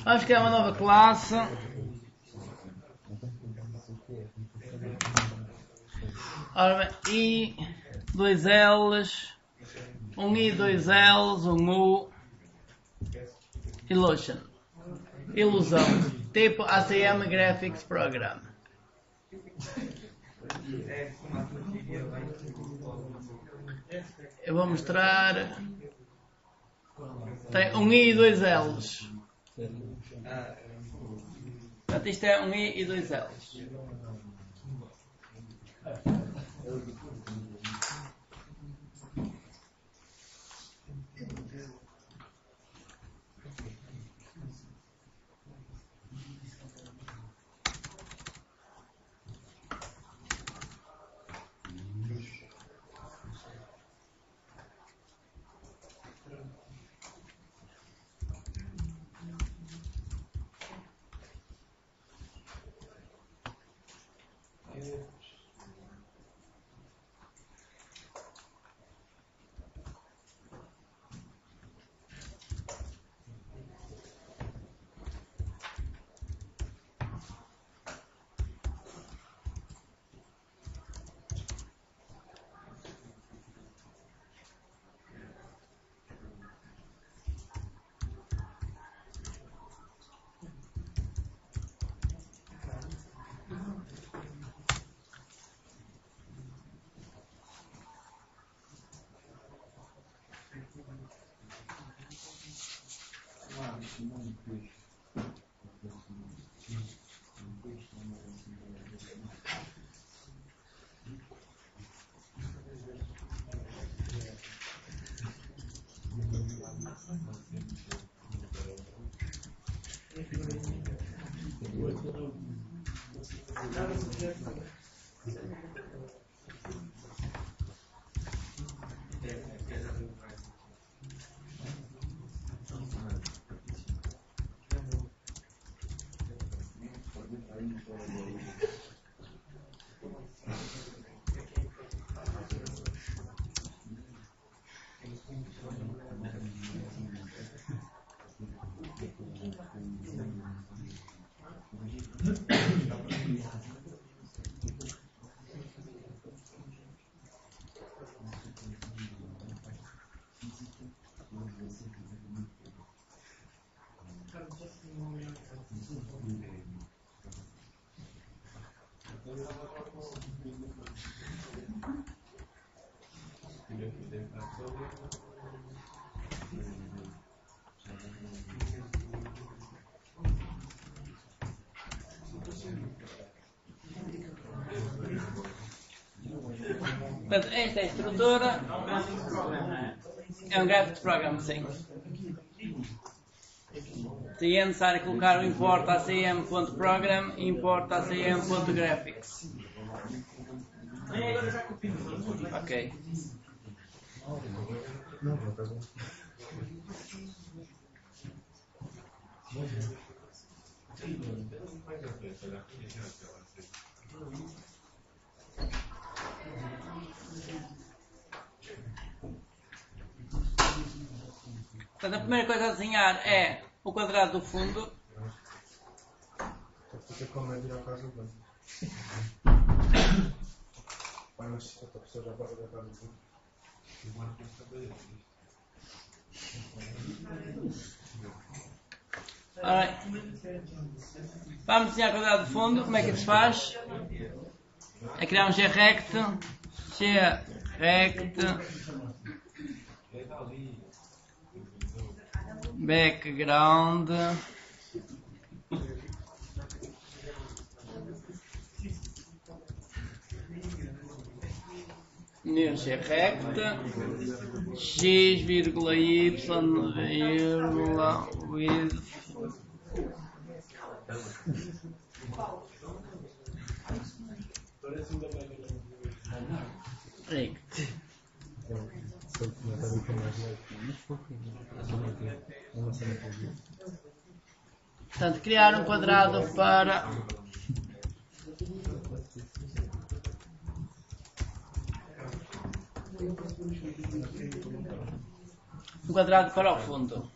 Vamos criar uma nova classe. Ora bem, I, 2 L's, um I, 2 L's, um U, Illusion, ilusão, tipo ACM Graphics Program. Eu vou mostrar. Tem um I e 2 L's. Portanto, isto é um I e 2 L's. Portanto, esta é a estrutura. É um graphics program, sim. Se é necessário colocar o import acm.program e import acm.graphics. Ok. Não, por acaso. Portanto, a primeira coisa a desenhar é o quadrado do fundo. Fica com medo de ir à casa do banco. Vai, mas a pessoa já vai à casa do banco. Vamos desenhar o quadrado do fundo. Como é que isso se faz? É criar um G-rect. Background. New G-rect. X, Y, with rect. Portanto, criar um quadrado para o fundo.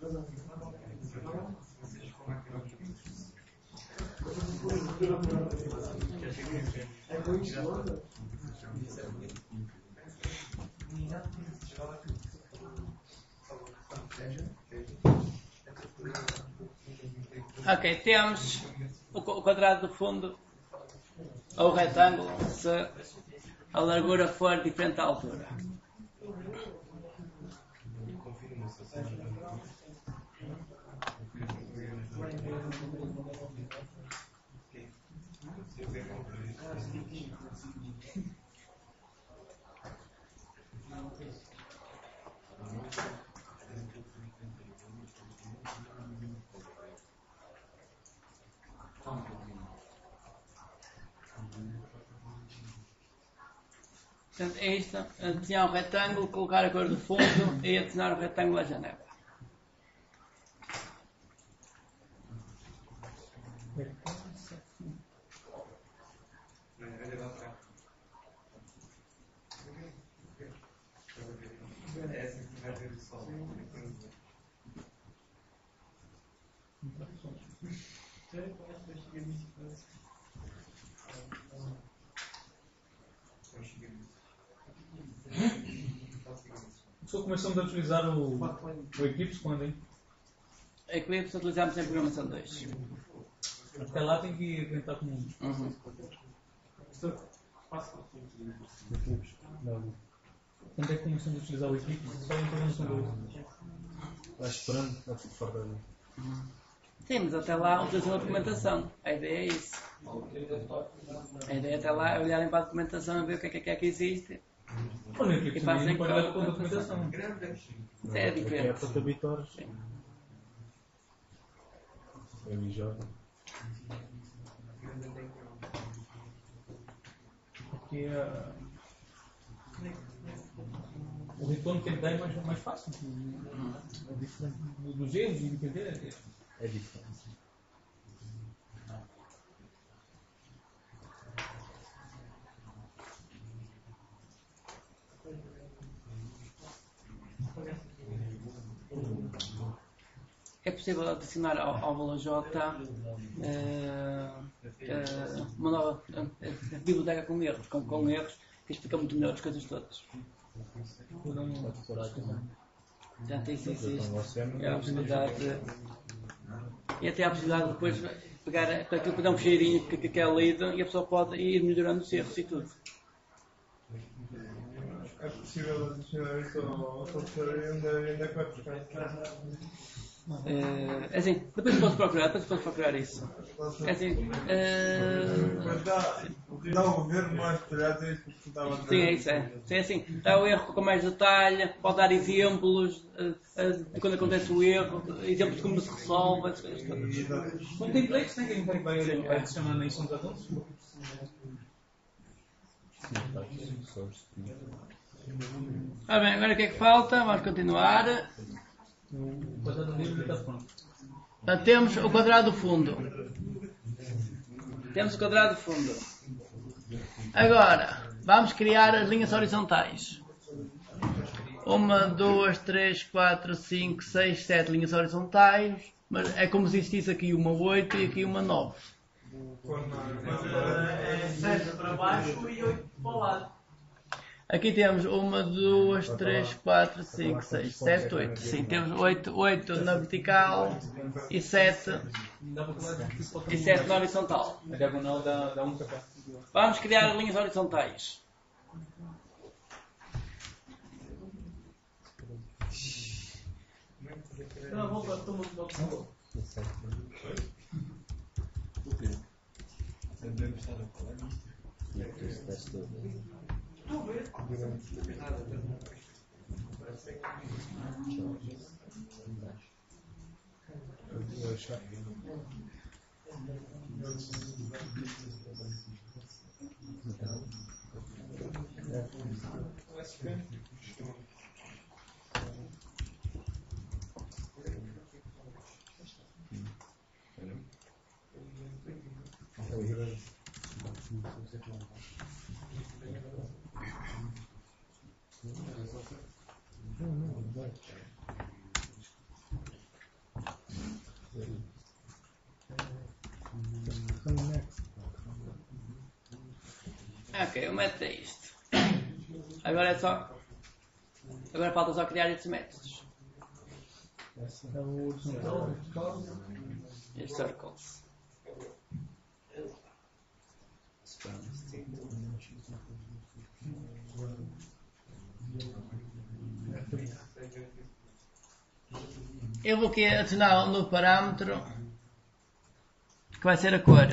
Ok, temos o quadrado do fundo ou o retângulo se a largura for diferente da altura. Portanto, é isto, adicionar um retângulo, colocar a cor do fundo e adicionar o retângulo à janela. Só começamos a utilizar o Eclipse quando, hein? Eclipse utilizamos em programação 2. Até lá tem que tentar com o Quando é que começamos a utilizar o Eclipse? Só em programação 2. Vai esperando, vai ficar fora da Sim, mas até lá utilizam a documentação. A ideia é isso. A ideia até lá é olharem para a documentação e ver o que é que existe. Olha, que E passem pode para dar com a documentação. Isso é É diferente. para habitares. Eu e Jorge. Porque o retorno que ele dá é mais fácil. É diferente. Dos erros de entender. É diferente. É possível adicionar ao valor J uma nova biblioteca com erros, com erros que explica muito melhor as coisas todas. Portanto, isso existe. É a possibilidade e até a possibilidade de depois pegar aquilo que dá um cheirinho que é lido e a pessoa pode ir melhorando os erros e tudo. É possível adicionar isso ao software e ainda é que vai buscar. É assim, depois posso procurar isso. É assim, Mas dá o governo mais detalhado é isso que estava a dizer. sim, é isso, é. Sim, assim, dá o erro com mais detalhe, pode dar exemplos de quando acontece o erro, exemplos de como se resolve, essas coisas todas. Com templates, né? Que a gente vai adicionando aí, são os avanços. Ora bem, agora o que é que falta? Vamos continuar. O quadrado livre está pronto. Portanto, temos o quadrado do fundo. Temos o quadrado do fundo. Agora, vamos criar as linhas horizontais. 1, 2, 3, 4, 5, 6, 7 linhas horizontais. Mas é como se existisse aqui uma 8 e aqui uma 9. É 7 para baixo e 8 para o lado. Aqui temos 1, 2, 3, 4, 5, 6, 7, 8. Sim, temos 8 na vertical e 7 na horizontal. A diagonal dá um café. Vamos criar linhas horizontais. Não, vou para todo mundo. Ok, o método é isto. Agora falta só criar estes métodos. Estes circles. Eu vou aqui adicionar um novo parâmetro que vai ser a cor.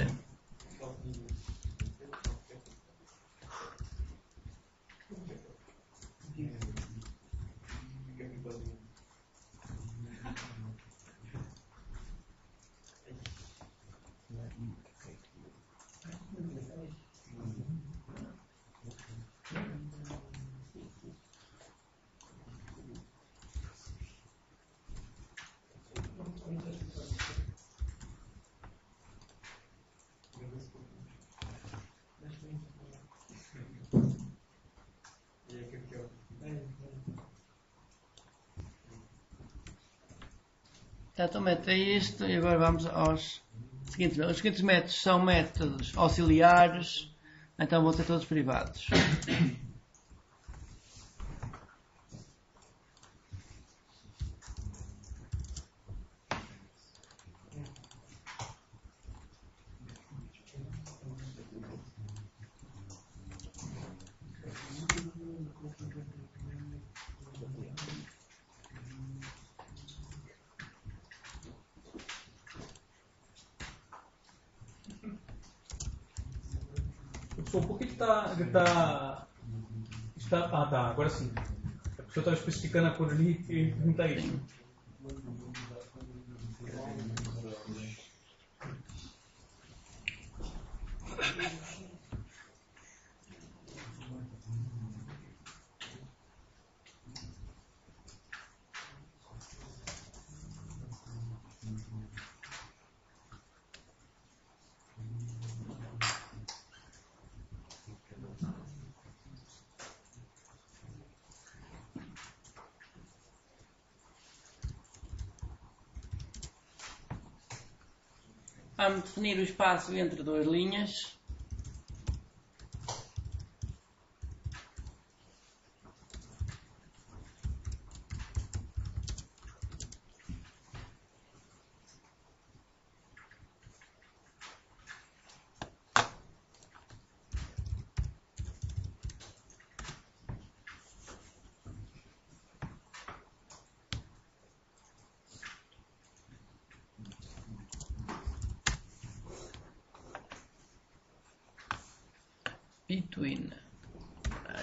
Portanto, o método é isto e agora vamos aos seguintes métodos. Os seguintes métodos são métodos auxiliares, então vão ser todos privados. Professor, por que está... Ah, tá, agora sim. A pessoa estava especificando a cor ali e perguntar isso. Vamos definir o espaço entre duas linhas. Between,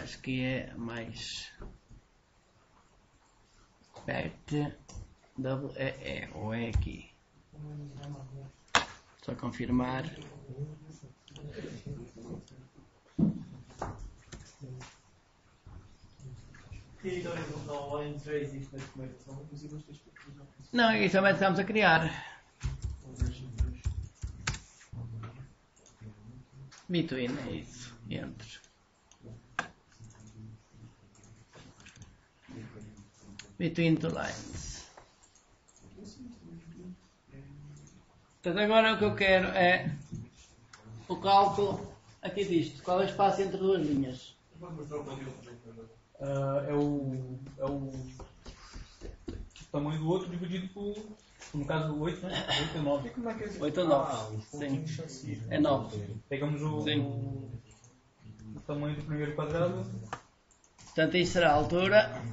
acho que é mais perto, double é, ou é aqui, só confirmar. Não, isso também estamos a criar. Between é isso, entre. Between two lines. Portanto, agora o que eu quero é o cálculo aqui disto. Qual é o espaço entre duas linhas? É o tamanho do outro dividido por, no caso, 8, né? 8 e 9. 8 ou 9. Sim. É 9. Pegamos o tamanho do primeiro quadrado. Portanto, isso será a altura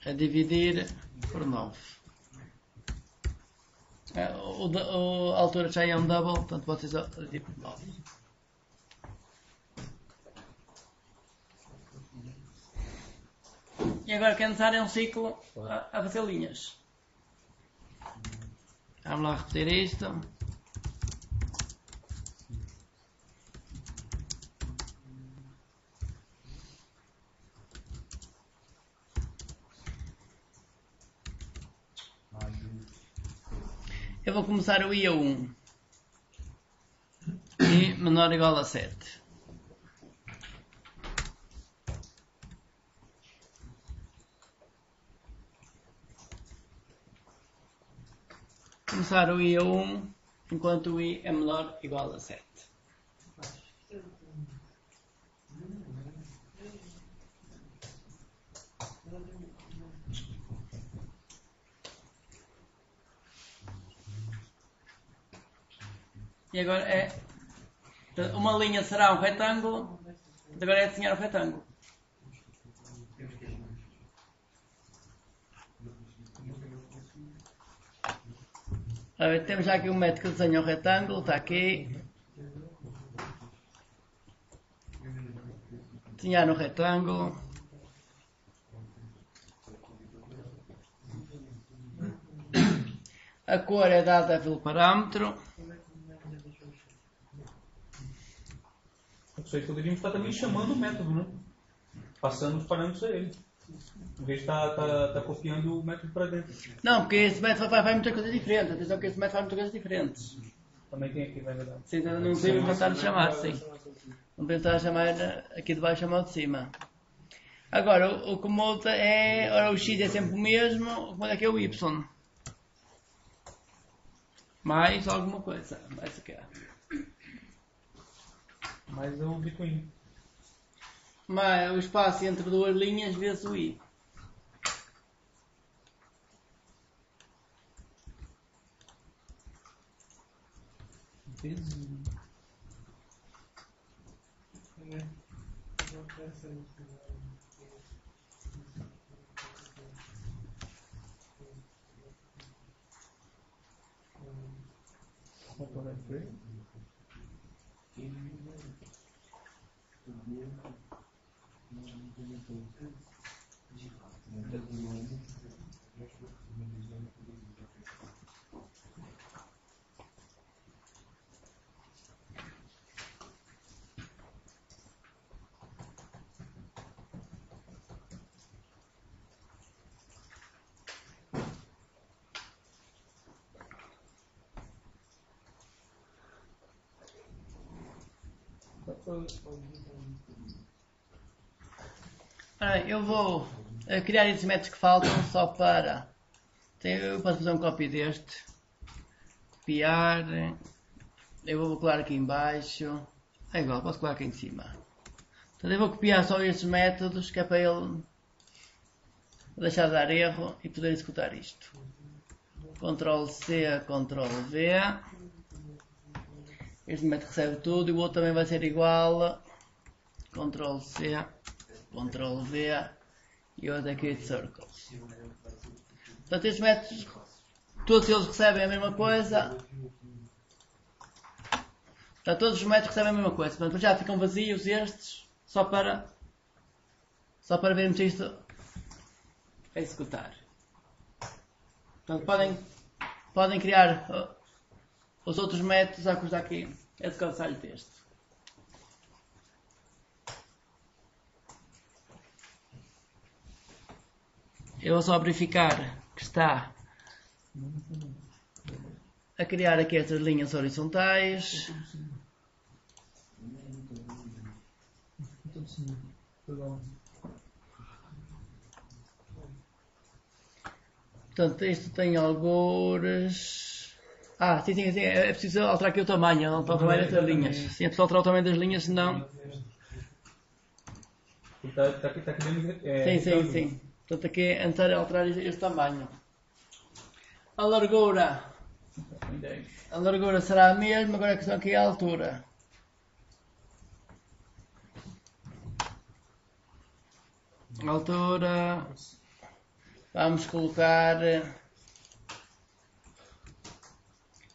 a dividir por 9. A altura já é um double, portanto vocês tipo 9. E agora quer necessário um ciclo a fazer linhas. Vamos lá repetir isto. Eu vou começar o I a 1. I menor ou igual a 7. Começar o I a 1 enquanto o I é menor ou igual a 7. E agora é... Uma linha será um retângulo. Agora é desenhar o retângulo. Temos já aqui um método que desenha o retângulo. Está aqui. Desenhar um retângulo. A cor é dada pelo parâmetro. Isso aí poderíamos estar também chamando o método, né? Passando os parâmetros a ele. Em vez de estar copiando o método para dentro. Não, porque esse método vai muitas coisas diferentes. Atenção que esse método faz muitas coisas diferentes. Também tem aqui, vai verdade. Sim, não podemos tentar chamar, sim. Não podemos tentar chamar aqui de baixo chamar de cima. Agora, o que muda é... Ora, o X é sempre o mesmo. O que muda aqui é o Y. Mais alguma coisa. Mais o que é? Mas o between. Mas o espaço entre duas linhas vezes o I. Vezes. component free. Ora bem, eu vou criar esses métodos que faltam só para... Eu posso fazer um copy deste. Copiar. Eu vou colar aqui em baixo. É igual, posso colar aqui em cima. Então eu vou copiar só estes métodos, que é para ele deixar de dar erro e poder executar isto. Ctrl C, Ctrl V. Este método recebe tudo e o outro também vai ser igual. Ctrl C, Ctrl V e o outro aqui de Circles. Portanto, estes métodos, todos eles recebem a mesma coisa. Portanto, todos os métodos recebem a mesma coisa. Portanto, já ficam vazios estes, só para vermos isto a executar. Portanto, podem criar os outros métodos a custa aqui. É de cabeçalho texto. Eu vou só verificar que está a criar aqui estas linhas horizontais. Portanto, isto tem algures... sim, é preciso alterar aqui o tamanho, não o tamanho das linhas. Sim, é preciso alterar o tamanho das linhas, senão... Está aqui dentro. Sim. Portanto, aqui é necessário alterar este tamanho. A largura será a mesma, agora a questão aqui é a altura. Altura, vamos colocar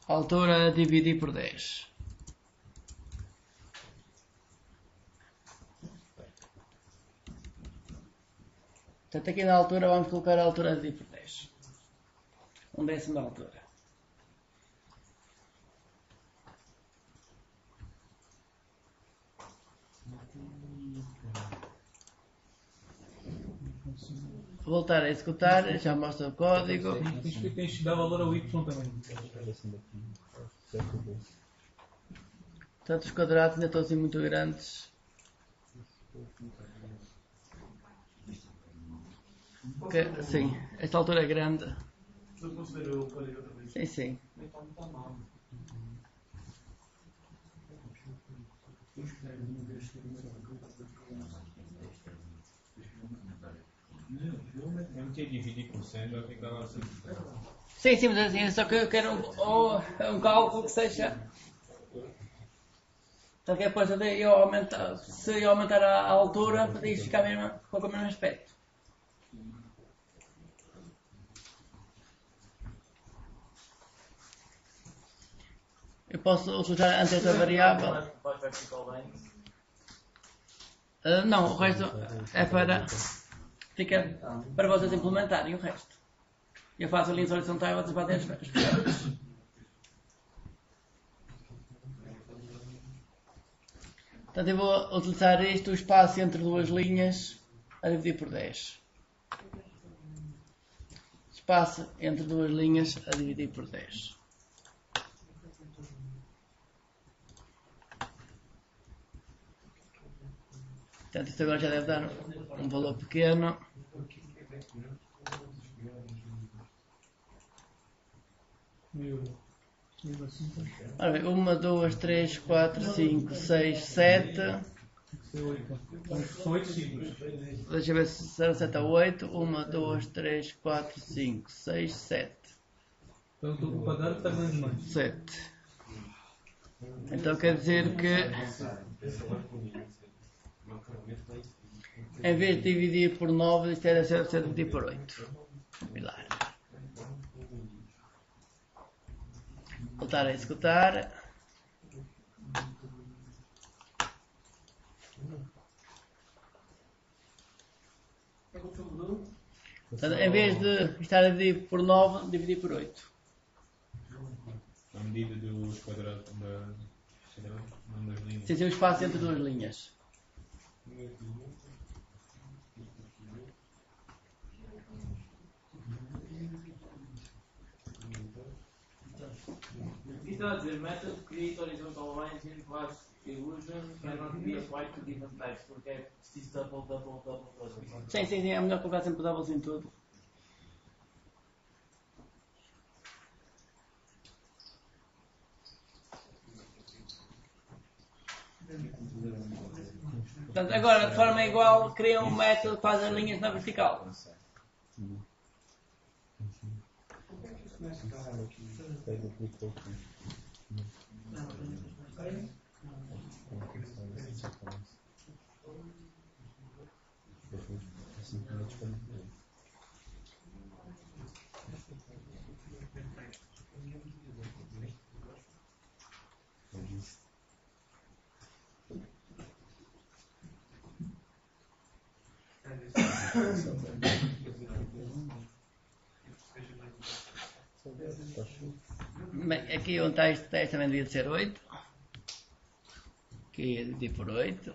altura a dividir por 10. Portanto, aqui na altura vamos colocar a altura a dividir por 10. 1/10 da altura. Voltar a executar, já mostra o código. Tens de dar valor ao Y também. Portanto, os quadrados ainda estão assim muito grandes. Sim, esta altura é grande. Sim. Eu não tinha dividir por 100, já ficava assim. Sim, mas assim, só que eu quero um cálculo que seja... Então que depois se eu aumentar a altura, podia ficar com o mesmo aspecto. Eu posso utilizar antes esta variável. Não, o resto é fica para vocês implementarem o resto. Eu faço a linha horizontal e vocês fazem as verticais. Portanto, eu vou utilizar isto, o espaço entre duas linhas, a dividir por 10. Espaço entre duas linhas, a dividir por 10. Portanto, isto agora já deve dar um valor pequeno. Ora bem, 1, 2, 3, 4, 5, 6, 7. São 8 ciclos. Deixa eu ver se 0, 7 a 8. 1, 2, 3, 4, 5, 6, 7. Então o quadrado está grande demais. 7. Então quer dizer que em vez de dividir por 9, isto era ser dividir por 8. Similar. Voltar a executar. Portanto, em vez de estar a dividir por 9, dividir por 8. A medida dos quadrados das linhas. Sem ser o espaço entre duas linhas. Está a dizer, method create horizontal lines in class illusion cannot be applied to different types, porque é preciso double. Sim, é melhor colocar sempre doubles em tudo. Portanto, agora, de forma igual, cria um método que faz as linhas na vertical. Bem, aqui onde está este teste também devia ser 8. Aqui é dividir por 8.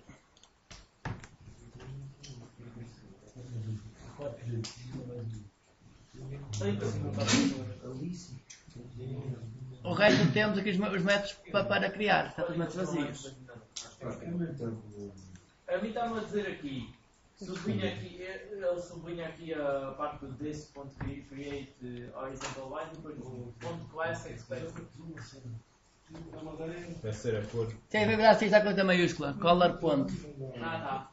O resto temos aqui os métodos para criar. Está todos métodos vazios. A mim está-me a dizer aqui, ele sublinha aqui a parte do this.create horizontal line e depois o ponto class expect. Deve ser a cor. Sim, vai virar assim, está com letra maiúscula. Color ponto. Tá.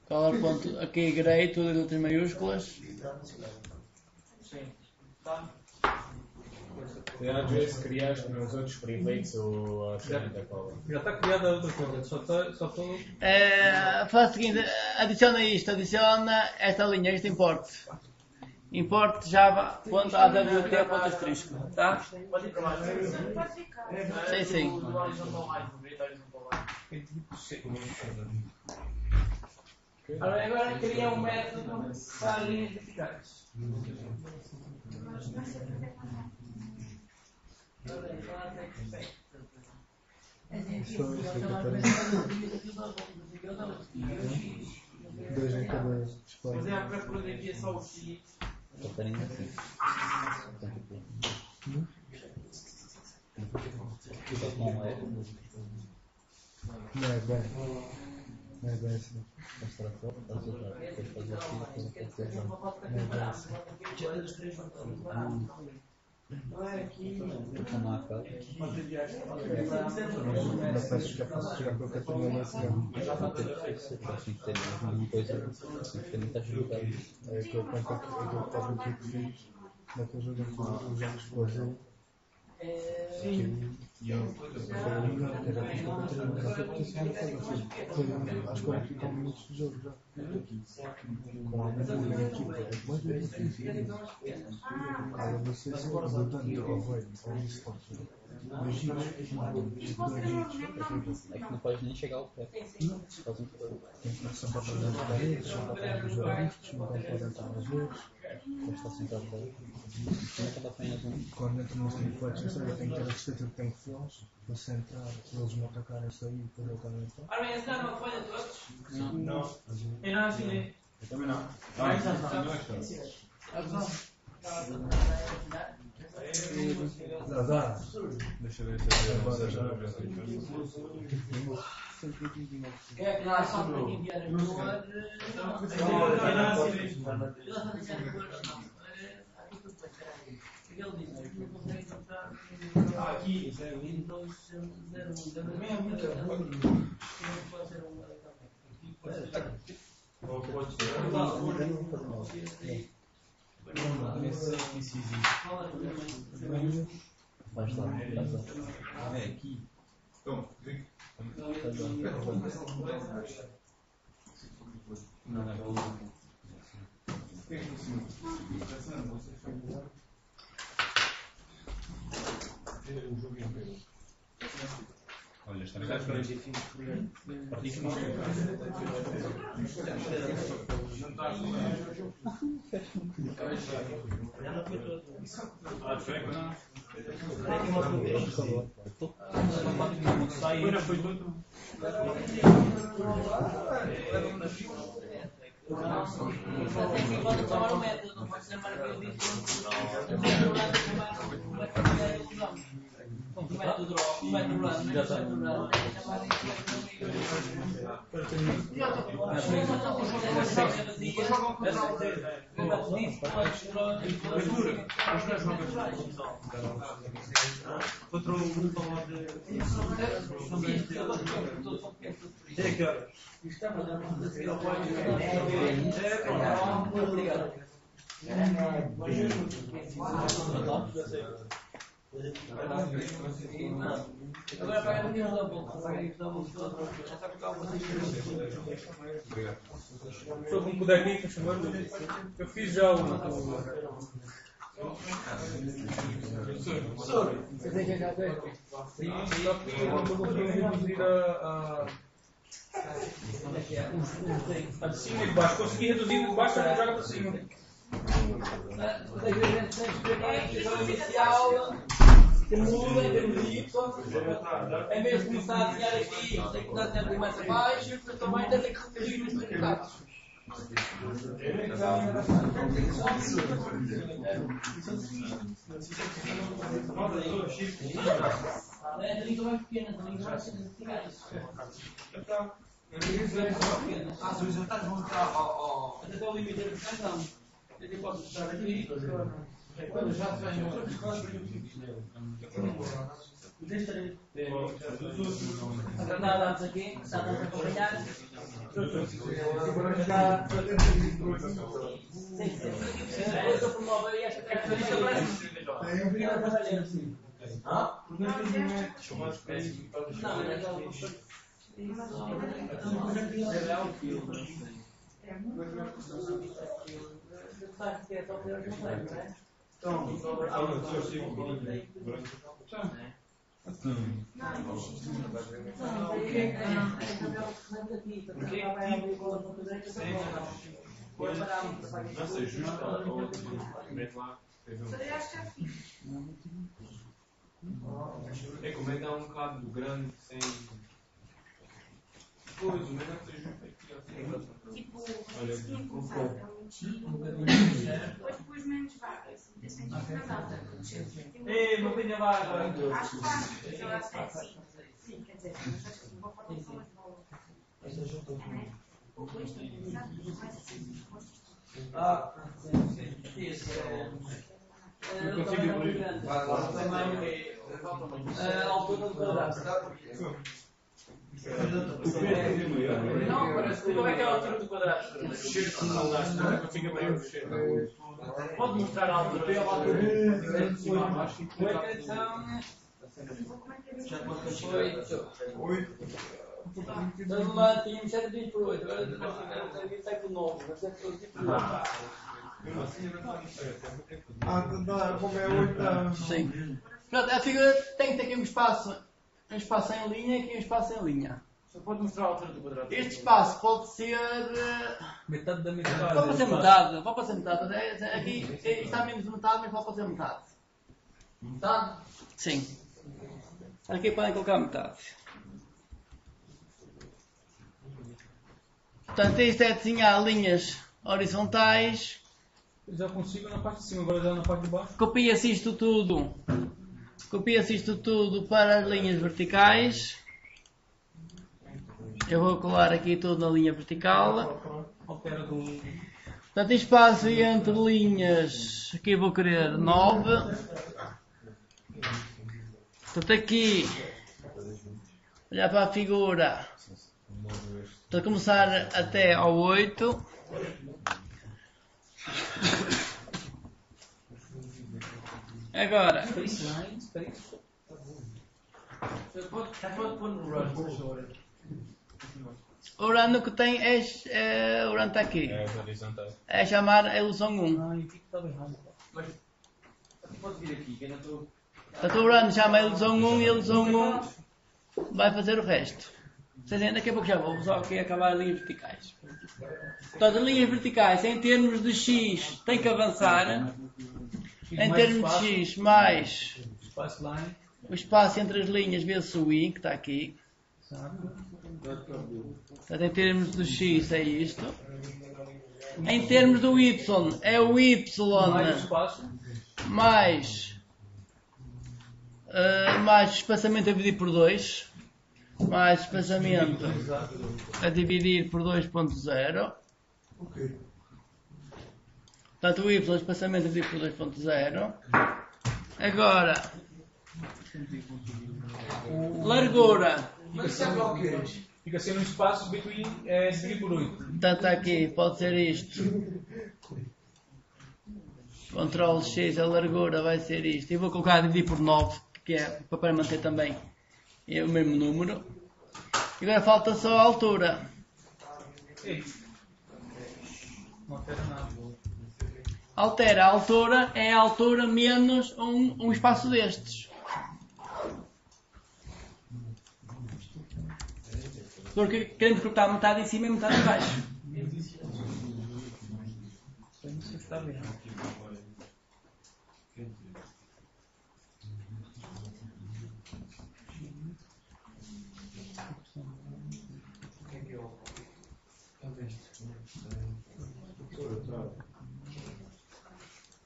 Color ponto. Aqui grey, tudo em letras maiúsculas. Sim. Tá. Às vezes criaste nos outros privates ou a cena da cola. Já está criada outra coisa, só estou. Faz o seguinte, adiciona esta linha, este import. Import java.awt.asterisco, tá? Pode ir para baixo. Sim. Horizontal line, agora cria um método para linhas verticais. Dois em cada display. Mas é a procura daqui é só o X. Não é bem. Não é bem assim. Mostrar a foto, depois fazer aqui, depois não é bem assim. Não é aqui. Não peço que eu faça chegar para o catarina na segunda. É que eu conto que eu estava aqui que fiz naquele jogo em que os jogos com azul. Sim. E eu acho que 40 minutos de jogo já. Com a minha equipa. É mais difícil. Cara, não sei se eu vou dar muito ao void. Ou isso pode ser. Mas giros. É que não pode nem chegar ao pé. Tem que sempre apresentar as paredes, sempre apresentar os arbustos, não pode apresentar as vezes. Pode estar sentado lá. Quando entro nos triplex, eu sei que eu tenho que ter a certeza que tenho flash para centrar, se eles me atacarem, sair e depois eu também entrar. Ora bem, esse não falha todos? Não. Eu não assinei. Eu também não. Dá. Deixa eu ver se Agora já. É que lá só para enviar a cor. Ele diz que não consegue encontrar Aqui, Windows 01. Vais lá. É aqui. Então, Olha, está ligado? Pode tomar o método, não pode ser maravilhoso diferente o método run, já está. Contra o grupo de que horas? Agora paga aqui os doubles todos. Se eu me puder aqui, por favor. Eu fiz já o. Sim, só que eu não estou conseguindo reduzir a de cima e de baixo. Consegui reduzir de baixo, mas joga para cima. Inicial que muda em termos de Y, em vez de começar a desenhar aqui, tem que começar sempre mais abaixo, e também tem que reduzir nos comunicados. A língua mais pequena, a língua mais pequena. Os resultados vão entrar ao. Até o limite de canção. Eu posso estar aqui. Quando já se vem Está dados aqui, está dados a acompanhar. Eu promovo aí esta característica. É como é que dá um bocado grande sem. Pois, o melhor que seja aqui. Tipo, se tinha começado a depois menos vaga, assim, mais alta. Ei, não tenha vaga. Acho que vai, eu acho que sim. Sim, quer dizer, mas acho que vou falar com as bolas. Depois tem que começar mais assim. Isso. Não consigo evoluir. A altura do quadrado. Não, parece que como é que é a altura do quadrado? Fica maior. Pode mostrar a altura. Já pode 8. Lá tínhamos 7 dias por 8, agora está por 9, mas é por 8. Como é 8 Sim. Pronto, a figura tem que ter aqui um espaço em linha e aqui um espaço em linha. Só pode mostrar a altura do quadrado. Este espaço pode ser. Metade da metade. Pode ser metade. Pode ser metade. Aqui está menos de metade, mas pode ser metade. Metade? Sim. Aqui podem colocar metade. Portanto, isto é desenhar linhas horizontais. Eu já consigo na parte de cima, agora já na parte de baixo. Copia-se isto tudo. Copia-se isto tudo para as linhas verticais. Eu vou colar aqui tudo na linha vertical. Altera do. Portanto, espaço entre linhas. Aqui vou querer 9. Portanto, aqui. Olhar para a figura. Para começar até ao 8. Agora. O run que tem o run está aqui. É chamar a ilusão 1. Mas pode vir aqui, que ainda estou. Portanto, o Urano chama a ilusão 1 e a ilusão 1 vai fazer o resto. Vocês ainda daqui a pouco já vou só aqui acabar as linhas verticais. Portanto, as linhas verticais, em termos de x, tem que avançar. Em termos de x mais o espaço entre as linhas vezes o y, que está aqui. Portanto, em termos do x é isto. Em termos do y, é o y mais espaçamento a dividir por 2. Mais espaçamento a dividir por 2.0. Portanto, o y espaçamento a dividir por 2.0. Agora, largura. Fica sendo um espaço between dividido por 8. Portanto, aqui pode ser isto. Ctrl X, a largura vai ser isto. E vou colocar a dividir por 9, que é para manter também o mesmo número. E agora falta só a altura. Não altera nada. Altera a altura, é a altura menos um espaço destes. Porque queremos cortar metade em cima e metade em baixo. Não sei se está bem.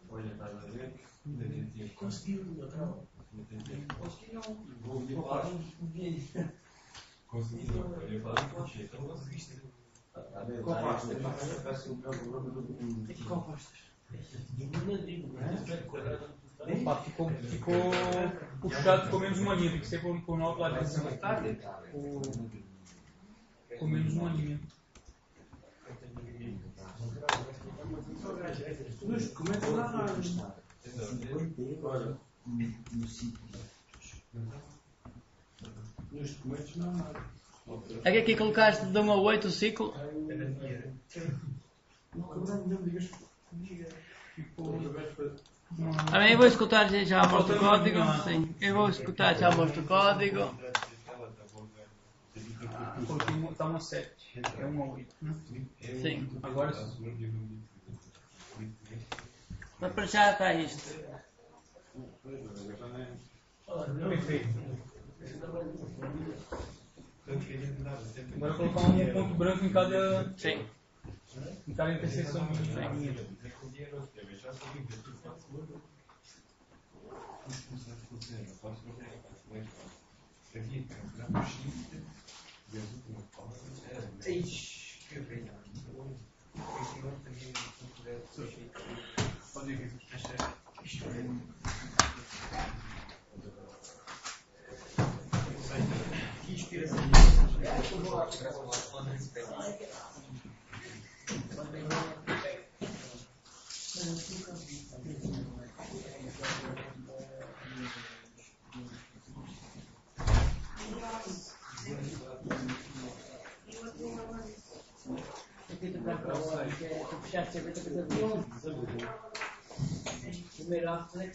Olha, estás a ver? Conseguiu, não. Consegui, não. Eu ia falar com você, então conseguiste. Qual Ficou puxado, ficou menos uma linha. Tem que ser por 9 lá dentro. Ficou menos uma linha. Nos documentos não há nada. Nos documentos não há nada. É que aqui colocaste de 1 a 8 o ciclo. Eu vou escutar já mostro o código. Sim, eu vou escutar já mostro o código. Está uma 7. É 1 a 8. Sim. Agora Mas para já está isto. perfeito. Agora colocar um ponto branco em cada. Sim. Em cada interseção.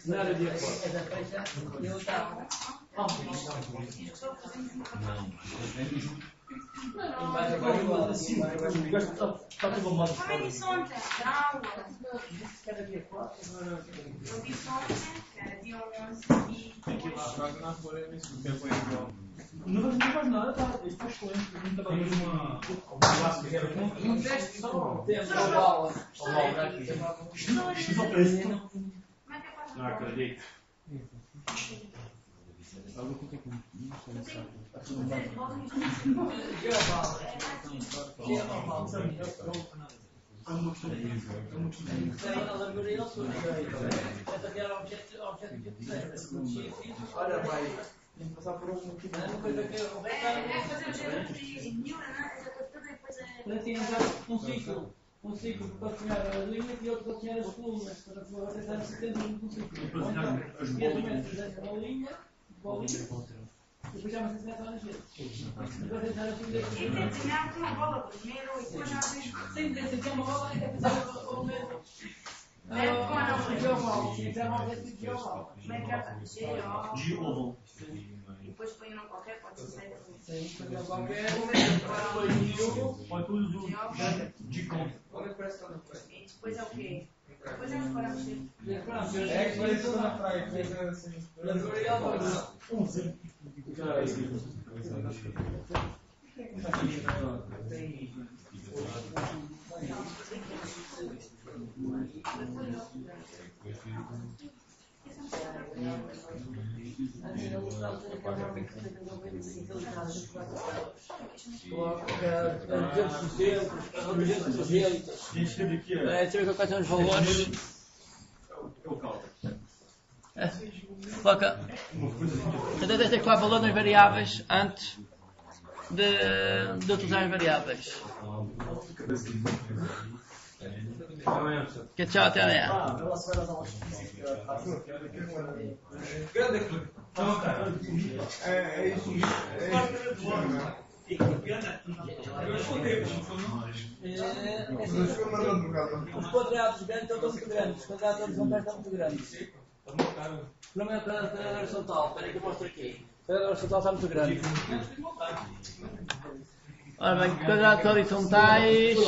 Nada de essa fecha eu estava. Como é que isso ontem? Eu disse ontem, que era dia 11 e Não faz nada, tá? Está excelente. Temos uma classe de 0 pontos. um teste só. Temos a bola. Como é que é para Não acredito. Olha, vai passar por um tipo é fazer o geometria nenhuma, e depois Um ciclo para desenhar as linhas e outro para desenhar as colunas. Para tentar se dentro do ciclo. Uma linha, depois já me acertar nas redes. Depois tentar assim dentro. e desenhar uma bola primeiro e depois já vem. Sem desenhar uma bola é fazer o mesmo. Como é que é? G-O. E depois põe um nome qualquer, pode ser sério. Sim, põe um qualquer. Põe tudo do G-Com. E depois é o quê? Depois é os parâmetros. É que isso na praia, fez assim. Deixa eu ver quais são os valores. Coloca. Então tens de colocar valor nas variáveis antes de utilizar as variáveis. Que tchau, até amanhã. É isso. Os quadrados grandes estão muito grandes. Os quadrados horizontais estão muito grandes. Não é o quadrado horizontal. Espera que eu mostro aqui. O quadrado horizontal está muito grande. Ora bem, quadrados horizontais.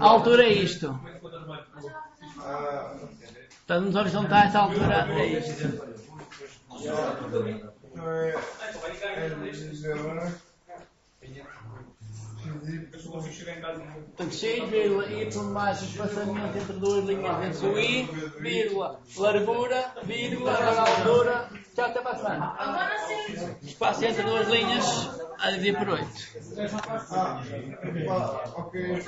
A altura é isto. Portanto, nos horizontais a altura é isto. Portanto, x, vírgula, y mais o espaçamento entre duas linhas entre o i, vírgula, largura, vírgula, altura. Tchau, até para a semana. Espaço entre duas linhas a dividir por 8. Ok,